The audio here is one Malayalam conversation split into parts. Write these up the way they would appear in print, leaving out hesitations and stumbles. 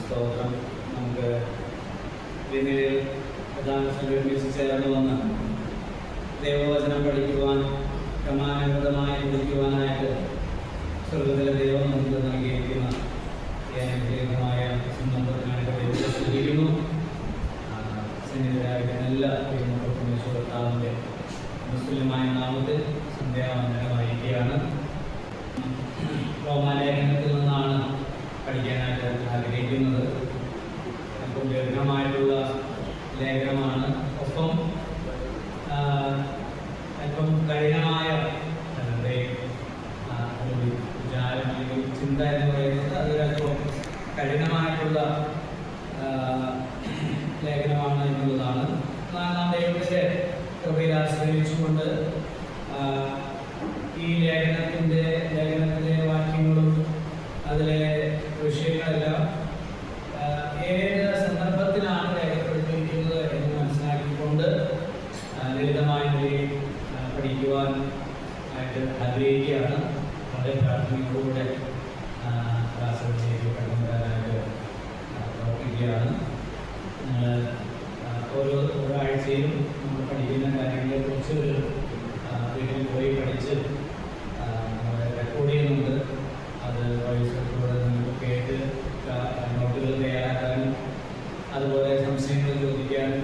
സ്തോത്രം. നമുക്ക് പിന്നീട് പ്രധാന സംഘടിപ്പിച്ച് ചേർന്ന് വന്ന് ദൈവവചനം പഠിക്കുവാൻ ക്രമാനുഗതമായി പഠിക്കുവാനായിട്ട് സ്വർഗത്തിലെ ദൈവം നമുക്ക് നൽകിയിരിക്കുന്ന അനുഗ്രഹീതമായ സന്ദർഭത്തിനായിട്ട് ദൈവത്തെ സ്തുതിക്കുന്നു. സന്നിധിയായിരിക്കുന്ന എല്ലാ ദൈവങ്ങൾക്കും യേശുകർത്താവിൻ്റെ മുസ്ലിമായ നാമത്തിൽ സന്ധ്യാവന്ദനം അറിയിക്കുകയാണ്. റോമാലേഖനത്തിൽ നിന്നാണ് പഠിക്കാനായിട്ട് ആഗ്രഹിക്കുന്നത്. അല്പം ദീർഘമായിട്ടുള്ള ലേഖനമാണ്. ഒപ്പം അല്പം കഠിനമായ വിചാരം അല്ലെങ്കിൽ ചിന്ത എന്ന് പറയുന്നത് അതൊരല്പം കഠിനമായിട്ടുള്ള ലേഖനമാണ് എന്നുള്ളതാണ്. നാം ദൈവത്തിൻ്റെ കൃപയിൽ ആശ്രയിച്ചുകൊണ്ട് ഈ ലേഖനത്തിലെ വാക്യങ്ങളും അതിലെ വിഷയങ്ങളെല്ലാം ഏത് സന്ദർഭത്തിലാണ് രേഖപ്പെടുത്തിയിരിക്കുന്നത് എന്ന് മനസ്സിലാക്കിക്കൊണ്ട് ലളിതമായ നിലയിൽ പഠിക്കുവാൻ ആയിട്ട് ആഗ്രഹിക്കുകയാണ്. വളരെ പ്രാർത്ഥനയോടുകൂടെ ക്ലാസ്സുകൾ ചെയ്ത് കടന്നു വരാനായിട്ട് പ്രവർത്തിക്കുകയാണ്. നിങ്ങൾ ഓരോ ആഴ്ചയിലും നമ്മൾ പഠിക്കുന്ന കാര്യങ്ങളെക്കുറിച്ച് വീട്ടിൽ പോയി പഠിച്ച് റെക്കോർഡ് ചെയ്യുന്നുണ്ട്. അത് വോയിസിലൂടെ നിങ്ങൾക്ക് കേട്ട് നോട്ടുകൾ തയ്യാറാക്കാനും അതുപോലെ സംശയങ്ങൾ ചോദിക്കാനും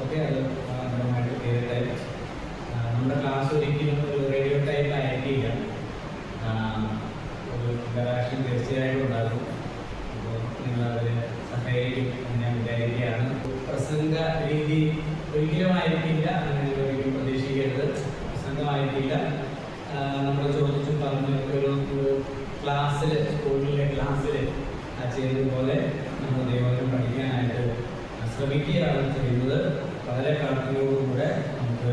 ഒക്കെ അത് മനോഹരമായിട്ട് ചെയ്തിട്ട് നമ്മുടെ ക്ലാസ് ഒരിക്കലും ഒരു റേഡിയോ ടൈപ്പ് ആയിരിക്കില്ല. ഒരു ഇൻ്ററാക്ഷൻ തീർച്ചയായിട്ടും ഉണ്ടാകും. അപ്പോൾ നിങ്ങളതിൽ സഹായിക്കും എന്ന് ഞാൻ വിചാരിക്കുകയാണ്. പ്രസംഗ രീതി ഒരിക്കലും ആയിരിക്കില്ല, അങ്ങനെ ഒരിക്കലും പ്രതീക്ഷിക്കരുത്. പ്രസംഗമായിരിക്കില്ല. നമ്മൾ ചോദിച്ചും പറഞ്ഞൊക്കെ ഒരു ക്ലാസ്സിൽ, സ്കൂളിലെ ക്ലാസ്സിൽ ചെയ്തതുപോലെ നമ്മൾ ദൈവം പഠിക്കാനായിട്ട് ശ്രമിക്കുകയാണ് ചെയ്യുന്നത്. വളരെ പ്രാർത്ഥനയോടുകൂടെ നമുക്ക്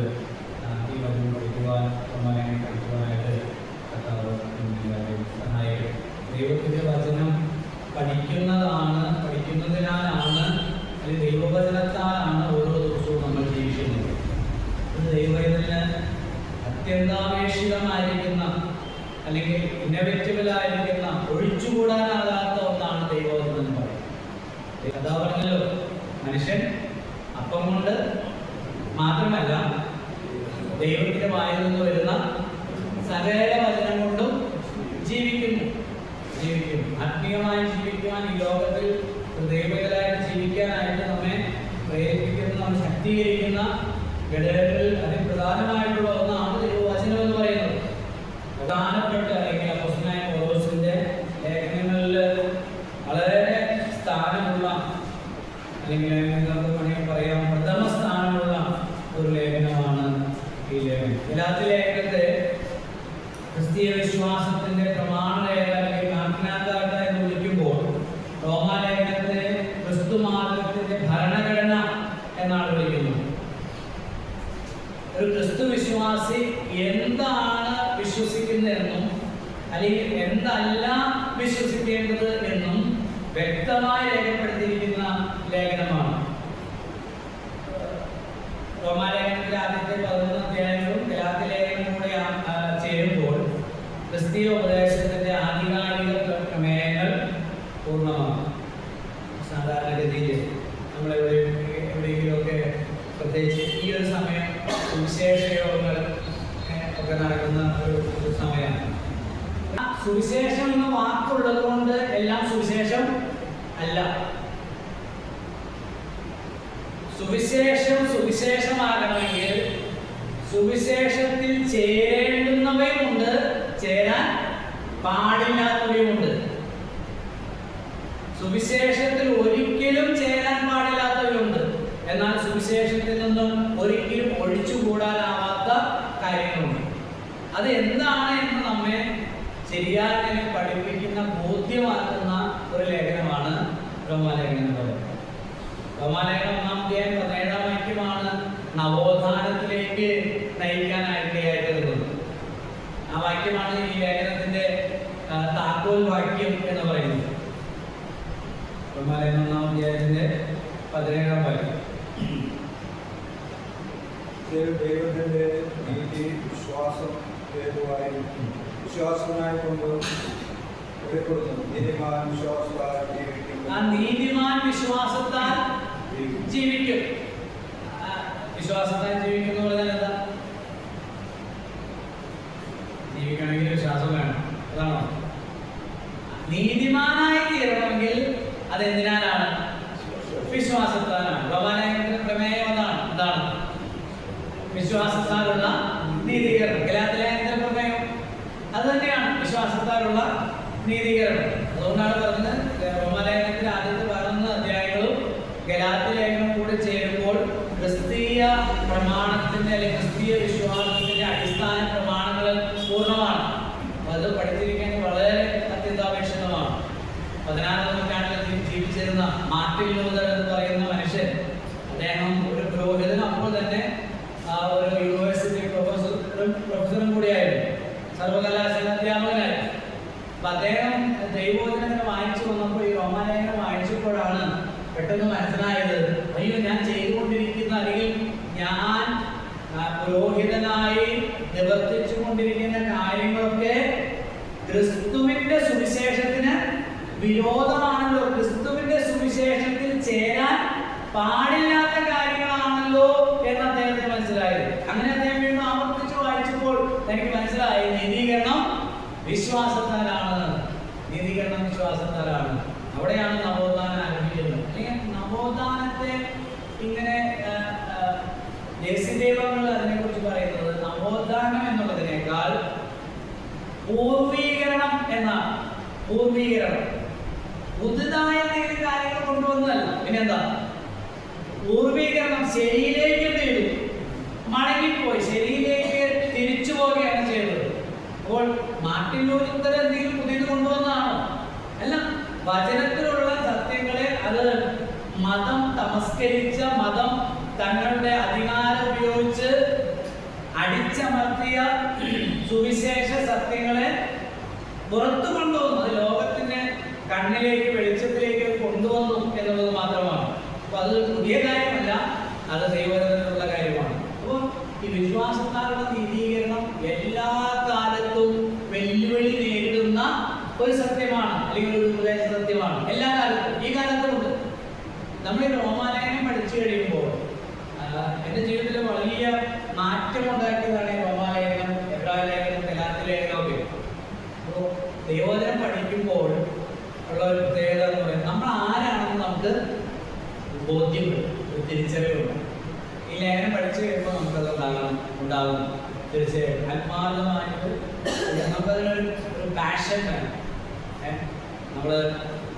ഈ വചനം പഠിക്കുവാൻ പഠിക്കുവാനായിട്ട് സഹായിക്കും. ദൈവത്തിൻ്റെ വചനം പഠിക്കുന്നതിനാലാണ് അല്ലെങ്കിൽ ദൈവവചനത്താലാണ് ഓരോ ദിവസവും നമ്മൾ ജീവിക്കുന്നത്. ദൈവത്തിന് അത്യന്താപേക്ഷിതമായിരിക്കുന്ന അല്ലെങ്കിൽ ഇന്നവേറ്റബിളായിരിക്കുന്ന ഒഴിച്ചുകൂടാനാകാത്ത ഒന്നാണ് ദൈവവചനം എന്ന് പറയുന്നത്. അതാ പറഞ്ഞല്ലോ, മനുഷ്യൻ അപ്പം കൊണ്ട് മാത്രമല്ല ദൈവത്തിൻ്റെ വായിൽ നിന്ന് വരുന്ന സകല വചനം കൊണ്ടും ജീവിക്കും. ആത്മീയമായി ജീവിക്കുവാൻ, ഈ ലോകത്തിൽ ദൈവകരായിട്ട് ജീവിക്കാനായിട്ട് നമ്മെ പ്രേരിപ്പിക്കുന്ന, നമ്മെ ശക്തീകരിക്കുന്ന ഘടകങ്ങളിൽ അതിപ്രധാനമായിട്ടുള്ള ഒന്നാണ് ദൈവവചനം എന്ന് പറയുന്നത്. പ്രധാനപ്പെട്ട അല്ലെങ്കിൽ അപ്പോസ്തലനായ പൗലോസിന്റെ ലേഖനങ്ങളിൽ വളരെ സ്ഥാനമുള്ള, അല്ലെങ്കിൽ നിങ്ങൾക്ക് വേണമെങ്കിൽ പറയാം പ്രഥമ സ്ഥാനമുള്ള ഒരു ലേഖനമാണ് ഈ ലേഖനം. ഗലാത്യ ലേഖനത്തെ ക്രിസ്തീയ വിശ്വാസത്തിന്റെ പ്രമാണരേഖ അല്ലെങ്കിൽ മാഗ്നാകാർട്ട എന്ന് വിളിക്കുമ്പോൾ റോമാലേഖനത്തെ ക്രിസ്തുമാർഗത്തിന്റെ ഭരണഘടന എന്നാണ് വിളിക്കുന്നത്. ഒരു ക്രിസ്തു വിശ്വാസി എന്താണ് വിശ്വസിക്കുന്നതെന്നും അല്ലെങ്കിൽ എന്തല്ല വിശ്വസിക്കേണ്ടത് എന്നും വ്യക്തമായി രേഖപ്പെടുത്തിയിരിക്കുന്ന ലേഖനമാണ്. റോമാലേഖനത്തിലെ ആദ്യത്തെ 11 അധ്യായങ്ങളും ഗലാത്യ ലേഖനവും കൂടെ ചേരുമ്പോൾ ക്രിസ്തീയ ഉപദേശത്തിന്റെ ആധികാരിക പ്രമേയങ്ങൾ പൂർണ്ണമാകും. സാധാരണഗതിയിൽ എവിടെയെങ്കിലുമൊക്കെ പ്രത്യേകിച്ച് ഈ ഒരു സമയം സുവിശേഷ യോഗങ്ങൾ ഒക്കെ നടക്കുന്ന ഒരു സമയമാണ്. സുവിശേഷം എന്ന വാക്കുള്ളത് കൊണ്ട് എല്ലാം സുവിശേഷം അല്ല. സുവിശേഷമാകണമെങ്കിൽ സുവിശേഷത്തിൽ ചേരേണ്ടുന്നവയുമുണ്ട്, ചേരാൻ പാടില്ലാത്തവയുമുണ്ട്. സുവിശേഷത്തിൽ ഒരിക്കലും ചേരാൻ പാടില്ലാത്തവയുണ്ട്. എന്നാൽ സുവിശേഷത്തിൽ നിന്നും ഒരിക്കലും ഒഴിച്ചുകൂടാനാവാത്ത കാര്യങ്ങളുണ്ട്. അത് എന്താണ് എന്ന് നമ്മെ ശരിയായി പഠിപ്പിക്കുന്ന, ബോധ്യമാക്കുന്ന ഒരു ലേഖനമാണ് റോമാലേഖനം എന്ന് പറയുന്നത്. റോമാലേഖനം 1-ാം അധ്യായം 17-ാം വാക്യമാണ് നവോത്ഥാനത്തിലേക്ക് നയിക്കാനായിട്ട് വരുന്നത്. ആ വാക്യമാണ് ഈ ലേഖനത്തിന്റെ താക്കോൽ വാക്യം എന്ന് പറയുന്നത്. റോമാലേഖനം 1-ാം അധ്യായത്തിന്റെ 17-ാം വാക്യം. ദൈവത്തിന്റെ നീതി വിശ്വാസനായിക്കൊണ്ട് ആ നീതിമാൻ വിശ്വാസത്താൽ ജീവിക്കും. വിശ്വാസത്താൽ ജീവിക്കും എന്ന് പറഞ്ഞാൽ എന്താ? ജീവിക്കണമെങ്കിൽ വിശ്വാസം വേണം, അതാണോ? നീതിമാനായി തീരണമെങ്കിൽ അതെന്തിനാലാണ്? വിശ്വാസത്താലാണ്. റോമാലേഖനത്തിന്റെ പ്രമേയം അതാണ്. എന്താണ്? വിശ്വാസത്താലുള്ള നീതീകരണം. ഗലാത്യലേഖനത്തിന്റെ പ്രമേയം അത് തന്നെയാണ്, വിശ്വാസത്താലുള്ള നീതീകരണം. അതുകൊണ്ടാണ് പറഞ്ഞത് റോമാലേഖനത്തിലെ ആദ്യത്തെ 11 അധ്യായങ്ങളും ഗലാത്യലേഖനം കൂടി ചേരുമ്പോൾ ക്രിസ്തീയ പ്രമാണത്തിന്റെ അല്ലെങ്കിൽ ക്രിസ്തീയ വിശ്വാസത്തിന്റെ അടിസ്ഥാന പ്രമാണങ്ങൾ പൂർണ്ണമാണ്. അത് പഠിച്ചിരിക്കാൻ വളരെ അത്യന്താപേക്ഷിതമാണ്. 16ാം നൂറ്റാണ്ടിൽ ജീവിച്ചിരുന്ന മാർട്ടിൻ ലൂതർ എന്ന് പറയുന്ന മനുഷ്യൻ, അദ്ദേഹം ഒരു പുരോഹിതൻ, അപ്പോൾ തന്നെ ഒരു യൂണിവേഴ്സിറ്റി പ്രൊഫസറും കൂടിയായിരുന്നു, സർവകലാശാല അധ്യാപകനായിരുന്നു. അപ്പൊ അദ്ദേഹം ദൈവവചനം വായിച്ചു വന്നപ്പോൾ, ഈ റോമാലേഖനം വായിച്ചപ്പോഴാണ് പെട്ടെന്ന് മനസ്സിലായത്, അയ്യോ, ഞാൻ ചെയ്തുകൊണ്ടിരിക്കുന്ന അല്ലെങ്കിൽ ഞാൻ പുരോഹിതനായി നിവർത്തിച്ചു കൊണ്ടിരിക്കുന്ന കാര്യങ്ങളൊക്കെ ക്രിസ്തുവിന്റെ സുവിശേഷത്തിന് വിരോധമാണല്ലോ, ക്രിസ്തുവിന്റെ സുവിശേഷത്തിൽ ചേരാൻ പാടില്ലാത്ത കാര്യങ്ങളാണല്ലോ എന്ന് അദ്ദേഹത്തിന് മനസ്സിലായത്. അങ്ങനെ അദ്ദേഹം വീണ്ടും ആവർത്തിച്ച് വായിച്ചപ്പോൾ എനിക്ക് മനസ്സിലായി, നീതീകരണം വിശ്വാസത്താലാണ്. നീതീകരണം വിശ്വാസത്താലാണ്. അവിടെയാണ് നവോത്ഥാനം ആരംഭിക്കുന്നത്. അല്ലെങ്കിൽ നവോത്ഥാനത്തെ ഇങ്ങനെ ദേശീയദൈവങ്ങൾ അതിനെക്കുറിച്ച് പറയുന്നത് നവോത്ഥാനം എന്നുള്ളതിനേക്കാൾ പൂർവീകരണം എന്നാണ്. പൂർവീകരണം പുതുതായ എന്തെങ്കിലും കാര്യങ്ങൾ കൊണ്ടുവന്നതല്ല, പിന്നെന്താ? പൂർവീകരണം. ശരിയിലേക്ക് എന്ത് ചെയ്തു? മടങ്ങിപ്പോയി, ശരിയിലേക്ക് തിരിച്ചു പോവുകയാണ് ചെയ്തത്. അപ്പോൾ മാർട്ടിൻ ലൂതർ എന്തെങ്കിലും പുതിയത് കൊണ്ടുവന്നതാണോ? അല്ല, വചനത്തിലുള്ള സത്യങ്ങളെ അത് മതം തമസ്കരിച്ച, മതം തങ്ങളുടെ അധികാരം ഉപയോഗിച്ച് അടിച്ചമർത്തിയ സുവിശേഷ സത്യങ്ങളെ പുറത്തു കൊണ്ടുവന്നു. അത് ലോകത്തിന്റെ കണ്ണിലേക്ക്, വെളിച്ചത്തിലേക്ക് കൊണ്ടുവന്നു എന്നുള്ളത് മാത്രമാണ്. അപ്പൊ അത് പുതിയ കാര്യമല്ല, അത് ദൈവത്തിലുള്ള കാര്യമാണ്. അപ്പോൾ ഈ വിശ്വാസത്താലുള്ള നീതീകരണം എല്ലാ കാലത്തും വെല്ലുവിളി നേരിടുന്ന ഒരു സത്യമാണ്, അല്ലെങ്കിൽ ഒരു ഉപദേശ സത്യമാണ്. എല്ലാ കാലത്തും, ഈ കാലത്തും ഉണ്ട്. നമ്മൾ ഈ റോമാലേഖനം പഠിച്ചു കഴിയുമ്പോൾ എൻ്റെ ജീവിതത്തിൽ വലിയ മാറ്റം ഉണ്ടാക്കിയതാണ് ഈ റോമാലേഖനം, എബ്രായലേഖനം, ഗലാത്യലേഖനം ഒക്കെ. അപ്പോൾ ദൈവവചനം പഠിക്കുമ്പോൾ ഉള്ള ഒരു പ്രത്യേകത എന്ന് പറയുന്നത്, നമ്മൾ ആരാണെന്ന് നമുക്ക് ബോധ്യപ്പെടും, ഒരു തിരിച്ചറിവുണ്ട്. ഈ ലേഖനം പഠിച്ചു കഴിയുമ്പോൾ നമുക്കത് ഉണ്ടാകും. തീർച്ചയായും ആത്മാർത്ഥമായിട്ട് നമുക്കതിനൊരു പാഷൻ വേണം. നമ്മൾ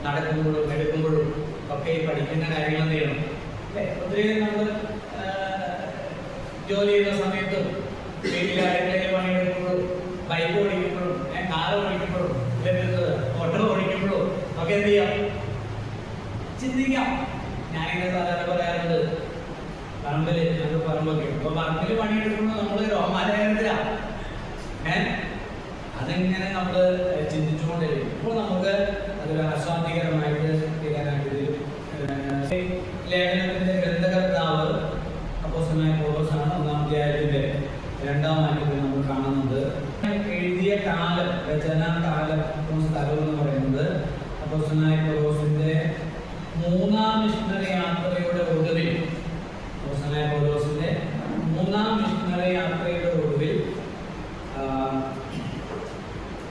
നടക്കുമ്പോഴും എടുക്കുമ്പോഴും ഒക്കെ ഈ പഠിക്കുന്ന കാര്യങ്ങൾ എന്ത് ചെയ്യണം? ഒത്തിരി നമ്മൾ ജോലി ചെയ്യുന്ന സമയത്തും വീട്ടിലാരെങ്കിലും പണിയെടുക്കുമ്പോഴും ബൈക്ക് ഓടിക്കുമ്പോഴും കാർ ഓടിക്കുമ്പോഴും ഓട്ടോ ഓടിക്കുമ്പോഴും ഒക്കെ എന്ത് ചെയ്യാം? ചിന്തിക്കാം. ഞാനിങ്ങനെ സാധാരണ പറയാറുണ്ട്, പറമ്പിൽ, ഞങ്ങൾക്ക് പറമ്പൊക്കെ, അപ്പൊ പറമ്പിൽ പണിയെടുക്കുമ്പോൾ നമ്മൾ റോമാലേഖനത്തിലാണ്. അതെങ്ങനെ നമ്മൾ ചിന്തിച്ചുകൊണ്ടിരിക്കും. ഇപ്പോൾ നമുക്ക് അതൊരു ആസ്വാദികരമായിട്ട് തീരാനായിട്ട് ലേഖനത്തിന്റെ ഗ്രന്ഥകർത്താവ് അപ്പോസ്തലനായ പൗലോസാണ്. 1-ാം അധ്യായത്തിന്റെ 2-ാം വാക്യത്തിൽ നമ്മൾ കാണുന്നത് എഴുതിയ കാലം, രചനാകാലം, സ്ഥലം എന്ന് പറയുന്നത് അപ്പോസ്തലനായ പൗലോസിന്റെ 3-ാം മിഷണറി യാത്രയുടെ ഒടുവിൽ, അപ്പോസ്തലനായ പൗലോസിന്റെ 3-ാം മിഷണറി യാത്രയുടെ ഒടുവിൽ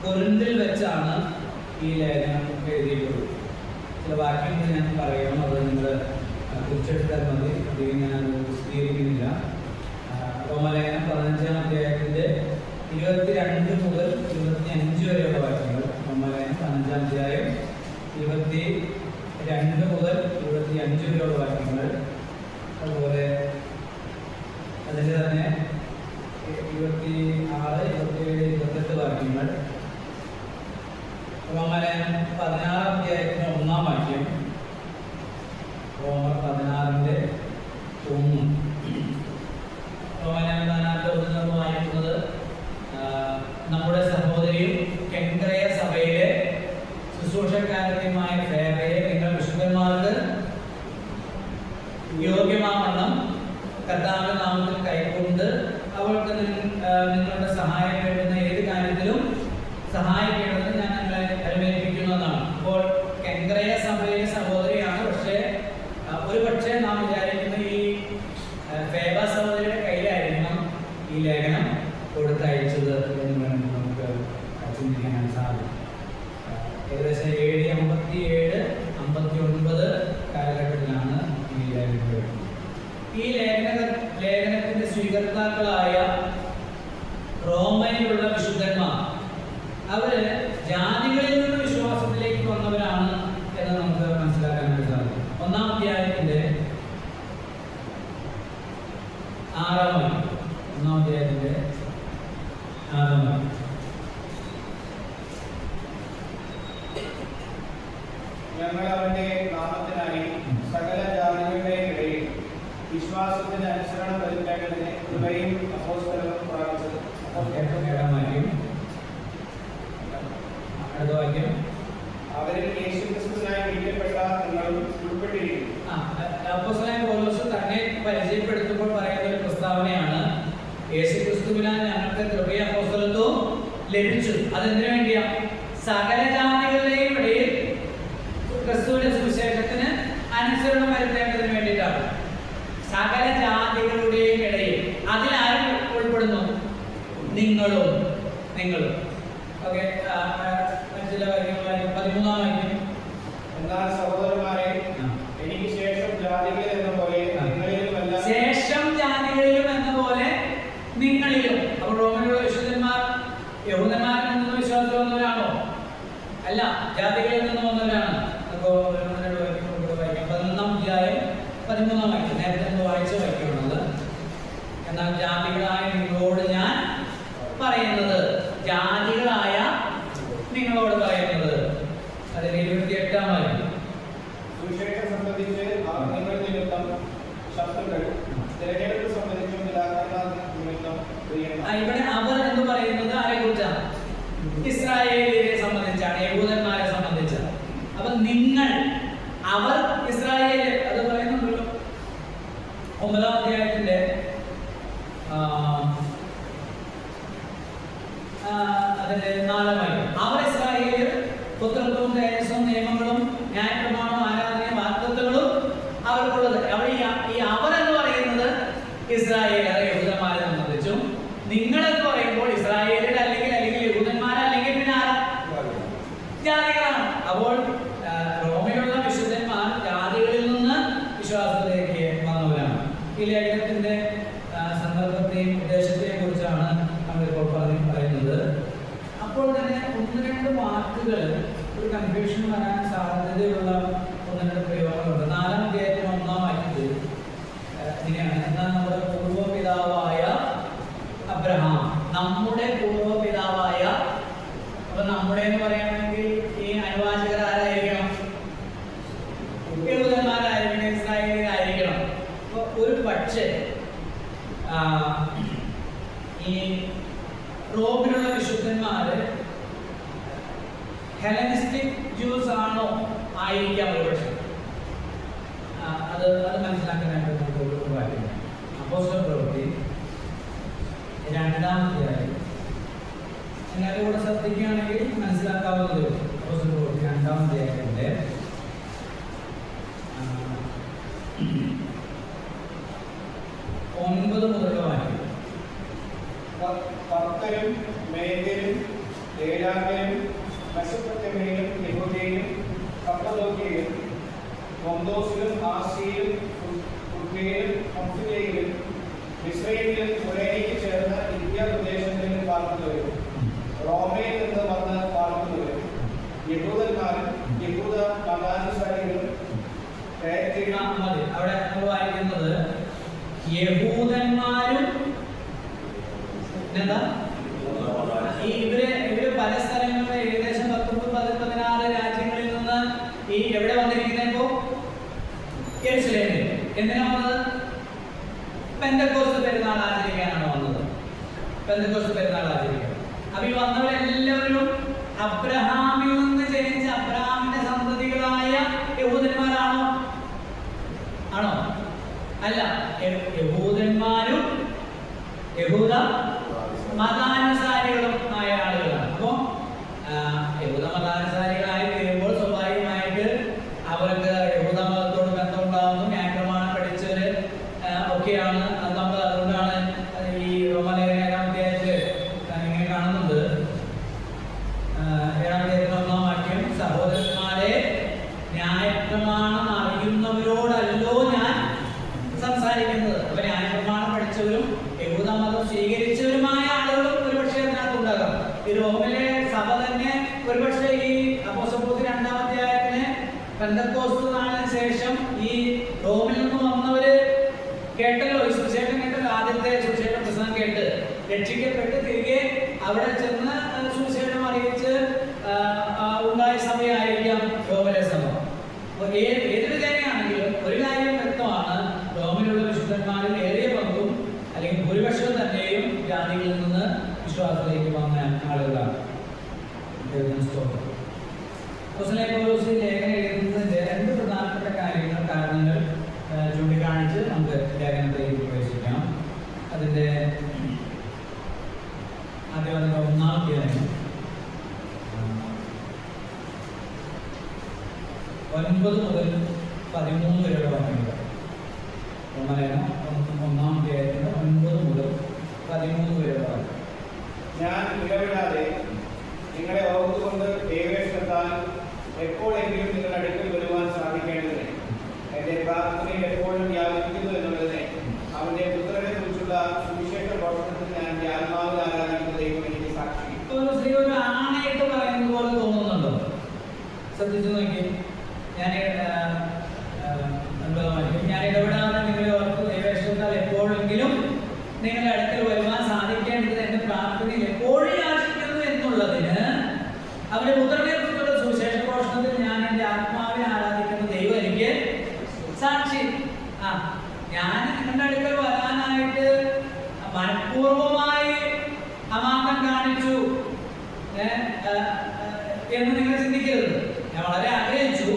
കൊരിന്തിൽ വെച്ചാണ് ഈ ലേഖനം എഴുതിയിട്ടുള്ളത്. ചില വാക്യങ്ങൾ ഞാൻ പറയാം, അത് നിങ്ങൾ കുറിച്ചെടുത്താൽ മതി. അധികം ഞാൻ വിശദീകരിക്കുന്നില്ല. റോമാലേഖനം 15-ാം അധ്യായത്തിന്റെ 22 മുതൽ 25 വരെയുള്ള വാക്യങ്ങൾ. റോമാലേഖനം 15-ാം അധ്യായം 22 മുതൽ 25 വരെയുള്ള വാക്യങ്ങൾ. അതുപോലെ അതിൻ്റെ തന്നെ 26, 27, 28 വാക്യങ്ങൾ. റോമാലേഖനം 16-ാം അധ്യായത്തിന്റെ 1-ാം വാക്യം. റോമർ 16-ന്റെ 1. റോമാലേഖനം 16-ന്റെ 1 നമ്മൾ വായിക്കുന്നത്, നമ്മുടെ സഹോദരിയും കെൻക്രയ സഭയിലെ ശുശ്രൂഷക്കാരനുമായ ഫേബയെ നിങ്ങൾ വിശുദ്ധന്മാർക്ക് യോഗ്യമാവണ്ണം കർത്താവിന്റെ നാമത്തിൽ കൈക്കൊണ്ട് അവൾക്ക് നിങ്ങളുടെ സഹായം വേണ്ടുന്ന ഏത് കാര്യത്തിലും സഹായിക്കേണ്ടതെന്ന് ഞാൻ നിങ്ങളെ അനുമതിപ്പിക്കുന്നു. ഏകദേശം AD 57-59 കാലഘട്ടത്തിലാണ് ഈ ലേഖനം എഴുതുന്നത്. ഈ ലേഖനത്തിന്റെ സ്വീകർത്താക്കളായ റോമയിലുള്ള വിശുദ്ധന്മാർ അവര് ജാതികളിൽ നിന്ന് വിശ്വാസത്തിലേക്ക് വന്നവരാണ് എന്ന് നമുക്ക് മനസ്സിലാക്കാനായിട്ട് സാധിക്കും. 1-ാം അധ്യായത്തിന്റെ 6-ാം വാക്യം. 1-ാം അധ്യായത്തിന്റെ 6-ാം വാക്യം. ഞങ്ങൾ അവന്റെ നാമത്തിനായി സകല ജാതികളുടെയും ഇടയിൽ വിശ്വാസത്തിന് അനുസരണം വരുത്തേണ്ടതിന് കൃപയും അപ്പോസ്തലനും പ്രാപിച്ചത്. അടുത്ത വാക്യം. അവരിൽ യേശുക്രിസ്തുവിനായി വിളിക്കപ്പെട്ട നിങ്ങളും ഉൾപ്പെട്ടിരിക്കുന്നു. അപ്പോസ്തലൻ പൗലോസ് തന്നെ പരിചയപ്പെടുത്തുമ്പോൾ പറയുന്ന ഒരു പ്രസ്താവനയാണ്, യേശുക്രിസ്തുവിനാൽ ഞങ്ങൾക്ക് കൃപയും അപ്പോസ്തലത്വവും ലഭിച്ചു. അതെന്തിനു വേണ്ടിയാ? സകല ജാതികളുടെയും ഇടയിൽ ക്രിസ്തുവിന്റെ സുവിശേഷത്തിന് അനുസരണം വരുത്തേണ്ടതിന് വേണ്ടിയിട്ടാണ്. സകല ജാതികളുടെയും ഇടയിൽ. അതിലാരും ഉൾപ്പെടുന്നു? നിങ്ങളും. ഓക്കെ. ചില കാര്യങ്ങൾ 13-ാം വാക്യം. എന്നാൽ സഹോദരന്മാരെ, എനിക്ക് ശേഷം ജാതികൾ എന്ന പോലെ നിങ്ങളിലുമല്ല. ശേഷം ജാതികളിലും എന്ന പോലെ നിങ്ങളിലും. അപ്പോൾ റോമിലുള്ള വിശുദ്ധന്മാർ യഹൂദന്മാരിൽ നിന്ന് വിശ്വാസത്തിൽ വന്നവരാണോ? അല്ല, ജാതികളിൽ നിന്ന് വന്നവരാണ്. അപ്പോൾ 11-ാം അധ്യായം 13-ാം വാക്യം. നേരത്തെ നമ്മൾ വായിച്ച വാക്യമാണത്. എന്നാൽ ജാതികളായ നിങ്ങളോട് ഞാൻ പറയുന്നത്, ജാതികളായ നിങ്ങളോട് പറയുന്നത്. അതിന് 28-ാം വാക്യം. സുവിശേഷം സംബന്ധിച്ച് നിങ്ങൾ നിമിത്തം ശത്രുക്കൾ, തിരഞ്ഞെടുപ്പ് സംബന്ധിച്ചും നിമിത്തം പ്രിയന്മാർ. ഇവിടെ അവർ എന്ന് പറയുന്നത് ആരെ കുറിച്ചാണ്? ഇസ്രായേലിനെ സംബന്ധിച്ചാണ്, യഹൂദന്മാരെ സംബന്ധിച്ചാണ്. അപ്പൊ നിങ്ങൾ, അവർ ഇസ്രായേല്, അത് പറയുന്നുണ്ടല്ലോ 9-ാം അധ്യായത്തിന്റെ അതിന്റെ 4-ാം വാക്യം. അവർ ഇസ്രായേലിൽ പുത്രത്വവും തേജസ്സും നിയമങ്ങളും ന്യായപ്രമാണവും ആരാധനയും വാഗ്ദത്തങ്ങളും അവർക്കുള്ളത്. അവിടെ ഈ അവർ എന്ന് പറയുന്നത് ഇസ്രായേൽ, അത് യഹൂദന്മാരെ സംബന്ധിച്ചും, നിങ്ങൾ എന്ന് പറയുമ്പോൾ ഇസ്രായേലിൽ അല്ലെങ്കിൽ യഹൂദന്മാരല്ലെങ്കിൽ പിന്നെ ആരാ? ജാതികളാണ്. അപ്പോൾ റോമിലുള്ള വിശുദ്ധന്മാർ ജാതികളിൽ നിന്ന് വിശ്വാസത്തിലേക്ക് വന്നവരാണ്. ഈ ലേഖനത്തിന്റെ സന്ദർഭത്തെയും ഉദ്ദേശത്തെയും കുറിച്ചാണ് നമ്മളിപ്പോൾ പറയുന്നത്. അപ്പോൾ തന്നെ 1-2 വാക്കുകൾ ഒരു കൺഫ്യൂഷൻ വരാൻ സാധ്യതയുള്ള 1-2 പ്രയോഗങ്ങളുണ്ട്. 4-ാം അധ്യായത്തിന് 1-ാം വാക്യത്തിൽ ഇങ്ങനെയാണ്, എന്നാൽ നമ്മുടെ പൂർവ്വപിതാവായ അബ്രഹാം, നമ്മുടെ പൂർവ്വപിതാവായ. അപ്പൊ നമ്മുടെ എന്ന് പറയുകയാണെങ്കിൽ ഈ അനുവാചകർ ആരായിരിക്കണം? യഹൂദന്മാരായിരിക്കണം, ഇസ്രായേലിലായിരിക്കണം. അപ്പൊ ഒരു പക്ഷേ ഈ റോമിലുള്ള വിശുദ്ധന്മാര് ഹെലനിസ്റ്റിക് ജ്യൂസ് ആണോ? ആയിരിക്കാം ഒരു പക്ഷേ. അത് മനസ്സിലാക്കാനായിട്ട് നമുക്ക് വായിക്കാം. അപ്പോസ്തല പ്രവൃത്തി 2-ാം അധ്യായം. എന്നാലും കൂടെ ശ്രദ്ധിക്കുകയാണെങ്കിൽ മനസ്സിലാക്കാവുന്നതേ ഉള്ളൂ. അപ്പോസ്തല പ്രവൃത്തി 2-ാം അധ്യായത്തിന്റെ 9 മുതലുള്ള വാക്യം. ഭക്തരും മേദ്യരും ഏലാമ്യരും മെസൊപ്പൊത്തേമിയയിലും യഹൂദയിലും കപ്പദോക്യയിലും പൊന്തോസിലും ആസിയയിലും തുർക്കിയിലും പംഫിലിയയിലും മിസ്രയീമിലും കുറേനയ്ക്ക് ചേർന്ന ഇന്ത്യാപ്രദേശങ്ങളിലും പാർക്കുന്നവരും റോമയിൽ നിന്ന് വന്ന് പാർക്കുന്നവരും യഹൂദന്മാരും യഹൂദ മതാനുസാരികളും അവിടെ നമ്മൾ വായിക്കുന്നത് യഹൂദന്മാരും എന്താ? ഇവര് പല സ്ഥലങ്ങളിലും ഏകദേശം 16 രാജ്യങ്ങളിൽ നിന്ന് ഈ എവിടെ വന്നിരിക്കുന്നപ്പോ യെരുശലേമിൽ. എന്തിനാ വന്നത്? പെന്തക്കോസ്ത് പെരുന്നാൾ ആചരിക്കാനാണ് വന്നത്. പെന്തക്കോസ്ത് പെരുന്നാൾ ആചരിക്കാൻ. അപ്പൊ ഈ വന്നവരെല്ലാവരും അബ്രഹാമിൽ നിന്ന് ജനിച്ച അബ്രഹാമിന്റെ സന്തതികളായ യഹൂദന്മാരാണോ? ആണോ? അല്ല, യഹൂദന്മാരും യഹൂദ മതാനുസാരികളും ആയ ആളുകളാണ്. അപ്പോ യഹൂദ മതാനുസാരികളായി തീരുമ്പോൾ സ്വാഭാവികമായിട്ട് അവർക്ക് യഹൂദ മതത്തോട് ബന്ധമുണ്ടാകുന്നു. ന്യായപ്രമാണം പഠിച്ചവര് ഒക്കെയാണ്. നമ്മൾ അതുകൊണ്ടാണ് ഈ റോമലേഖനം 7-ാം അധ്യായത്തിൽ ഇങ്ങനെ കാണുന്നുണ്ട്. 7-ാം അധ്യായത്തിൽ 1-ാം വാക്യം. പെന്തക്കോസ്ത് നാളിന് ശേഷം ഈ റോമിൽ നിന്ന് വന്നവര് കേട്ടല്ലോ, ഈ സുവിശേഷം കേട്ടല്ലോ, ആദ്യത്തെ സുവിശേഷ പ്രസംഗം കേട്ട് രക്ഷിക്കപ്പെട്ട് തിരികെ അവിടെ ചെന്ന് സുവിശേഷം അറിയിച്ച് ഉണ്ടായ സഭയായിരിക്കാം റോമിലെ സഭ. അപ്പോൾ ഏതൊരു കാര്യമാണെങ്കിലും ഒരു കാര്യം വ്യക്തമാണ്, റോമിലുള്ള വിശുദ്ധന്മാരിൽ ഏറിയ പങ്കും അല്ലെങ്കിൽ ഭൂരിപക്ഷവും തന്നെയും ജാതികളിൽ നിന്ന് വിശ്വാസത്തിലേക്ക് വന്ന ആളുകളാണ്. പൗലോസ് ലേഖനം എഴുതുന്നതിന്റെ രണ്ട് പ്രധാനപ്പെട്ട കാരണങ്ങൾ ചൂണ്ടിക്കാണിച്ച് നമുക്ക് ലേഖനത്തിലേക്ക് പ്രവേശിക്കാം. അതിന്റെ ആദ്യം ഒന്നാമത്തെ ലേഖനം 9 മുതൽ 13 വരെയുള്ള വാക്യങ്ങൾ. ഒന്നാമത്തെ ലേഖനം 9 മുതൽ 13 വരെയുള്ള വാക്യം. ഞാൻ ഇടവിടാതെ നിങ്ങളെ ഓർത്തുകൊണ്ട് ദൈവേഷ്ടത്താൽ എപ്പോഴെങ്കിലും നിങ്ങളുടെ അടുക്കൽ വരുവാൻ സാധിക്കേണ്ടതിന് എന്റെ പ്രാർത്ഥനയിൽ എപ്പോഴും വ്യാപിക്കുന്നു എന്നുള്ളതിനെ അവന്റെ പുത്രനെ കുറിച്ചുള്ള സുവിശേഷ പ്രവർത്തനത്തിൽ ഞാൻ ആത്മാവിൽ ആരാധിക്കുന്ന ദൈവം എനിക്ക് സാക്ഷി. ഒരു ആണയിട്ട് പറയുന്നത് പോലെ തോന്നുന്നുണ്ടോ? ശ്രദ്ധിച്ചു നോക്കി. ഞാൻ ഇടപെടാതെ നിങ്ങളെ ഓർത്ത് ദൈവേഷ്ടത്താൽ എപ്പോഴെങ്കിലും നിങ്ങളുടെ അടുക്കൽ വരുവാൻ സാധിക്കേണ്ടത് എന്റെ പ്രാർത്ഥനയിൽ എപ്പോഴും യാചിക്കുന്നു എന്നുള്ളതിന് അവന്റെ പുത്രനെ കുറിച്ചുള്ള സുവിശേഷ ഘോഷണത്തിൽ ഞാൻ എന്റെ ആത്മാവിനെ ആരാധിക്കുന്ന ദൈവം എനിക്ക് സാക്ഷി. ഞാൻ നിങ്ങളുടെ അടുക്കൽ വരാനായിട്ട് മനഃപൂർവമായി അമാന്തം കാണിച്ചു എന്ന് നിങ്ങൾ ചിന്തിക്കരുത്. ഞാൻ വളരെ ആഗ്രഹിച്ചു,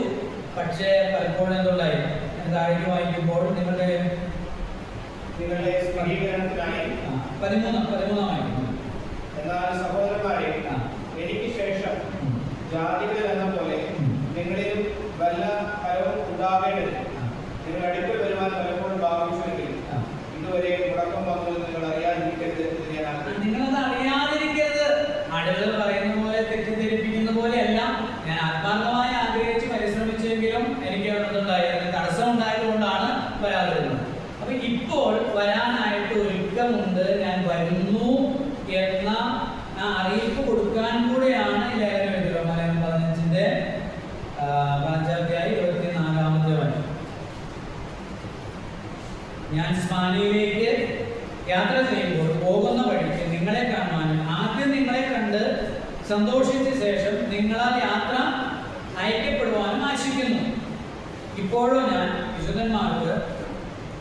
പക്ഷേ പലപ്പോഴും എന്തുണ്ടായി, താഴേക്ക് വായിക്കുമ്പോൾ നിങ്ങളുടെ സ്ഥിരീകരണത്തിനായി 13 എന്നാൽ സഹോദരന്മാരെ, എനിക്ക് ശേഷം ജാതികൾ എന്ന പോലെ നിങ്ങളിലും വല്ല ഫലവും ഉണ്ടാവേണ്ടത് നിങ്ങൾ അടുക്കൽ വരുവാൻ പലപ്പോഴും ഭാവിച്ചുവെങ്കിൽ ഇതുവരെ മുടക്കം വന്നത് നിങ്ങൾ അറിയാതിരിക്കരുത് എന്ന് ഞാൻ ആഗ്രഹിക്കുന്നു. നിങ്ങളത് അറിയാതിരിക്കരുത്. ആളുകൾ പറയുന്ന പോലെ തെറ്റിദ്ധരിപ്പിക്കുന്ന പോലെയല്ല. ഞാൻ ആത്മാർത്ഥമായി ആഗ്രഹിച്ച് പരിശ്രമിച്ചെങ്കിലും എനിക്ക് തടസ്സം ഉണ്ടായതുകൊണ്ടാണ് വരാതിരുന്നത്. അപ്പൊ ഇപ്പോൾ വരാനായിട്ട് ഒരുക്കമുണ്ട്, ഞാൻ വരുന്നു എന്ന അറിയിപ്പ് കൊടുക്കാൻ കൂടെയാണ് ഈ ലേഖനം എഴുതുക. മലയാളം 15-ന്റെ 24-ാമത്തെ വാക്യം. ഞാൻ സ്മാനിയിലേക്ക് യാത്ര ചെയ്യുമ്പോൾ പോകുന്ന വഴിക്ക് നിങ്ങളെ കാണുവാനും ആദ്യം നിങ്ങളെ കണ്ട് സന്തോഷിച്ച ശേഷം നിങ്ങളാൽ യാത്ര അയക്കപ്പെടുവാനും ആശിക്കുന്നു. ഇപ്പോഴും ഞാൻ വിശുദ്ധന്മാർക്ക്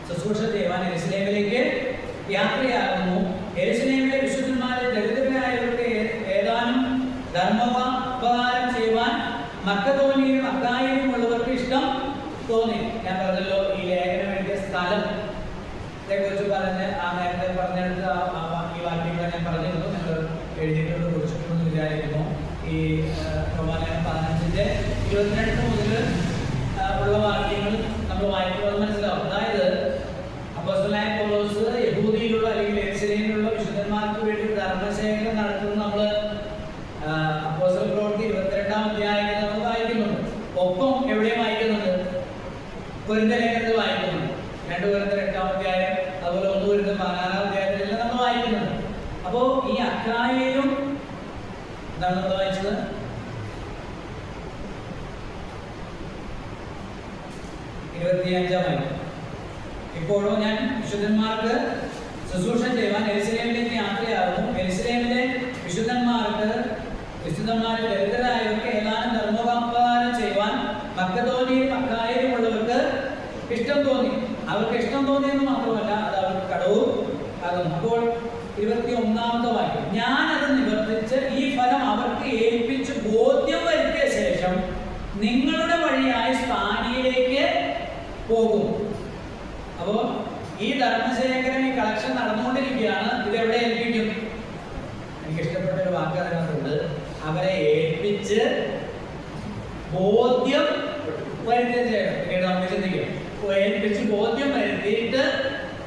ശുശ്രൂഷ ചെയ്യുവാൻ യെരൂശലേമിലേക്ക് യാത്രയാകുന്നു. യെരൂശലേമിലെ വിശുദ്ധന്മാരെ ദരിദ്രരായവർക്ക് ഏതാനും ധർമ്മോപകാരം ചെയ്യുവാൻ മക്കതോനിയിലും അക്കായിലും ഉള്ളവർക്ക് ഇഷ്ടം തോന്നി. ഞാൻ പറഞ്ഞല്ലോ, ഈ ലേഖനം എഴുതിയ സ്ഥലത്തെ കുറിച്ച് പറഞ്ഞ് നേരത്തെ പറഞ്ഞെടുത്ത് ഈ വാക്യങ്ങൾ ഞാൻ പറഞ്ഞിരുന്നു. നിങ്ങൾ എഴുതിയിട്ടുണ്ട്, കുറിച്ചിട്ടുണ്ടെന്ന് വിചാരിക്കുന്നു. ഈ റോമാലേഖനം 15-ന്റെ 22 മുതൽ ഉള്ള വാക്യങ്ങൾ നമ്മൾ വായിക്കുന്നത് മനസ്സിലാവും. അതായത് അപ്പോസ്തലനായ പൗലോസ് യഹൂദിയിലുള്ള അല്ലെങ്കിൽ യെരൂശലേമിലുള്ള വിശുദ്ധന്മാർക്ക് വേണ്ടി ധർമ്മശേഖരം നടത്തുന്നത് നമ്മൾ അപ്പോസ്തല പ്രവൃത്തി 22-ാം അധ്യായത്തിൽ നമ്മൾ വായിക്കുന്നുണ്ട്. ഒപ്പം എവിടെയും വായിക്കുന്നുണ്ട്, കൊരിന്ത്യ ലേഖനത്തിൽ വായിക്കുന്നുണ്ട്. 2 കൊരിന്ത്യർ 8-ാം അധ്യായം, അതുപോലെ 1 കൊരിന്ത്യർ 16-ാം അധ്യായത്തിലെല്ലാം നമ്മൾ വായിക്കുന്നുണ്ട്. അപ്പോൾ ഈ അക്കായയിലും എന്താണ് നമ്മൾ വായിച്ചത്? 25-ാം വാക്യം. ഇപ്പോഴും ഞാൻ വിശുദ്ധന്മാർക്ക് ശുശ്രൂഷ ചെയ്യുവാൻ യെരൂശലേമിലേക്ക് യാത്രയാകുന്നു. യെരൂശലേമിലെ വിശുദ്ധന്മാരിൽ ദരിദ്രരായവർക്ക് ഏതാനും ധർമ്മോപകാരം ചെയ്യുവാൻ മക്കതോനിയിലും അക്കായിലും ഉള്ളവർക്ക് ഇഷ്ടം തോന്നി. അവർക്ക് ഇഷ്ടം തോന്നിയെന്ന് മാത്രമല്ല, അത് അവർക്ക് കടവും ആകുന്നു. അപ്പോൾ 21-ാമത്തെ വാക്യം. ഞാനത് നിവർത്തിച്ച് ഈ ഫലം അവർക്ക് ഏൽപ്പിച്ച് ബോധ്യം വരുത്തിയ ശേഷം നിങ്ങളുടെ വഴിയായി സ്പാനിയിലേക്ക് പോകും. അപ്പോൾ ഈ ധർമ്മശേഖരൻ, ഈ കളക്ഷൻ നടന്നുകൊണ്ടിരിക്കുകയാണ്. ഇതെവിടെ ഏൽപ്പിക്കും? എനിക്ക് ഇഷ്ടപ്പെട്ട ഒരു വാക്ക് അതിനകത്തുണ്ട്, അവരെ ഏൽപ്പിച്ച് ബോധ്യം വരുത്തിയ ശേഷം. പിന്നീട് നമുക്ക് ചിന്തിക്കും, ഏൽപ്പിച്ച് ബോധ്യം വരുത്തിയിട്ട്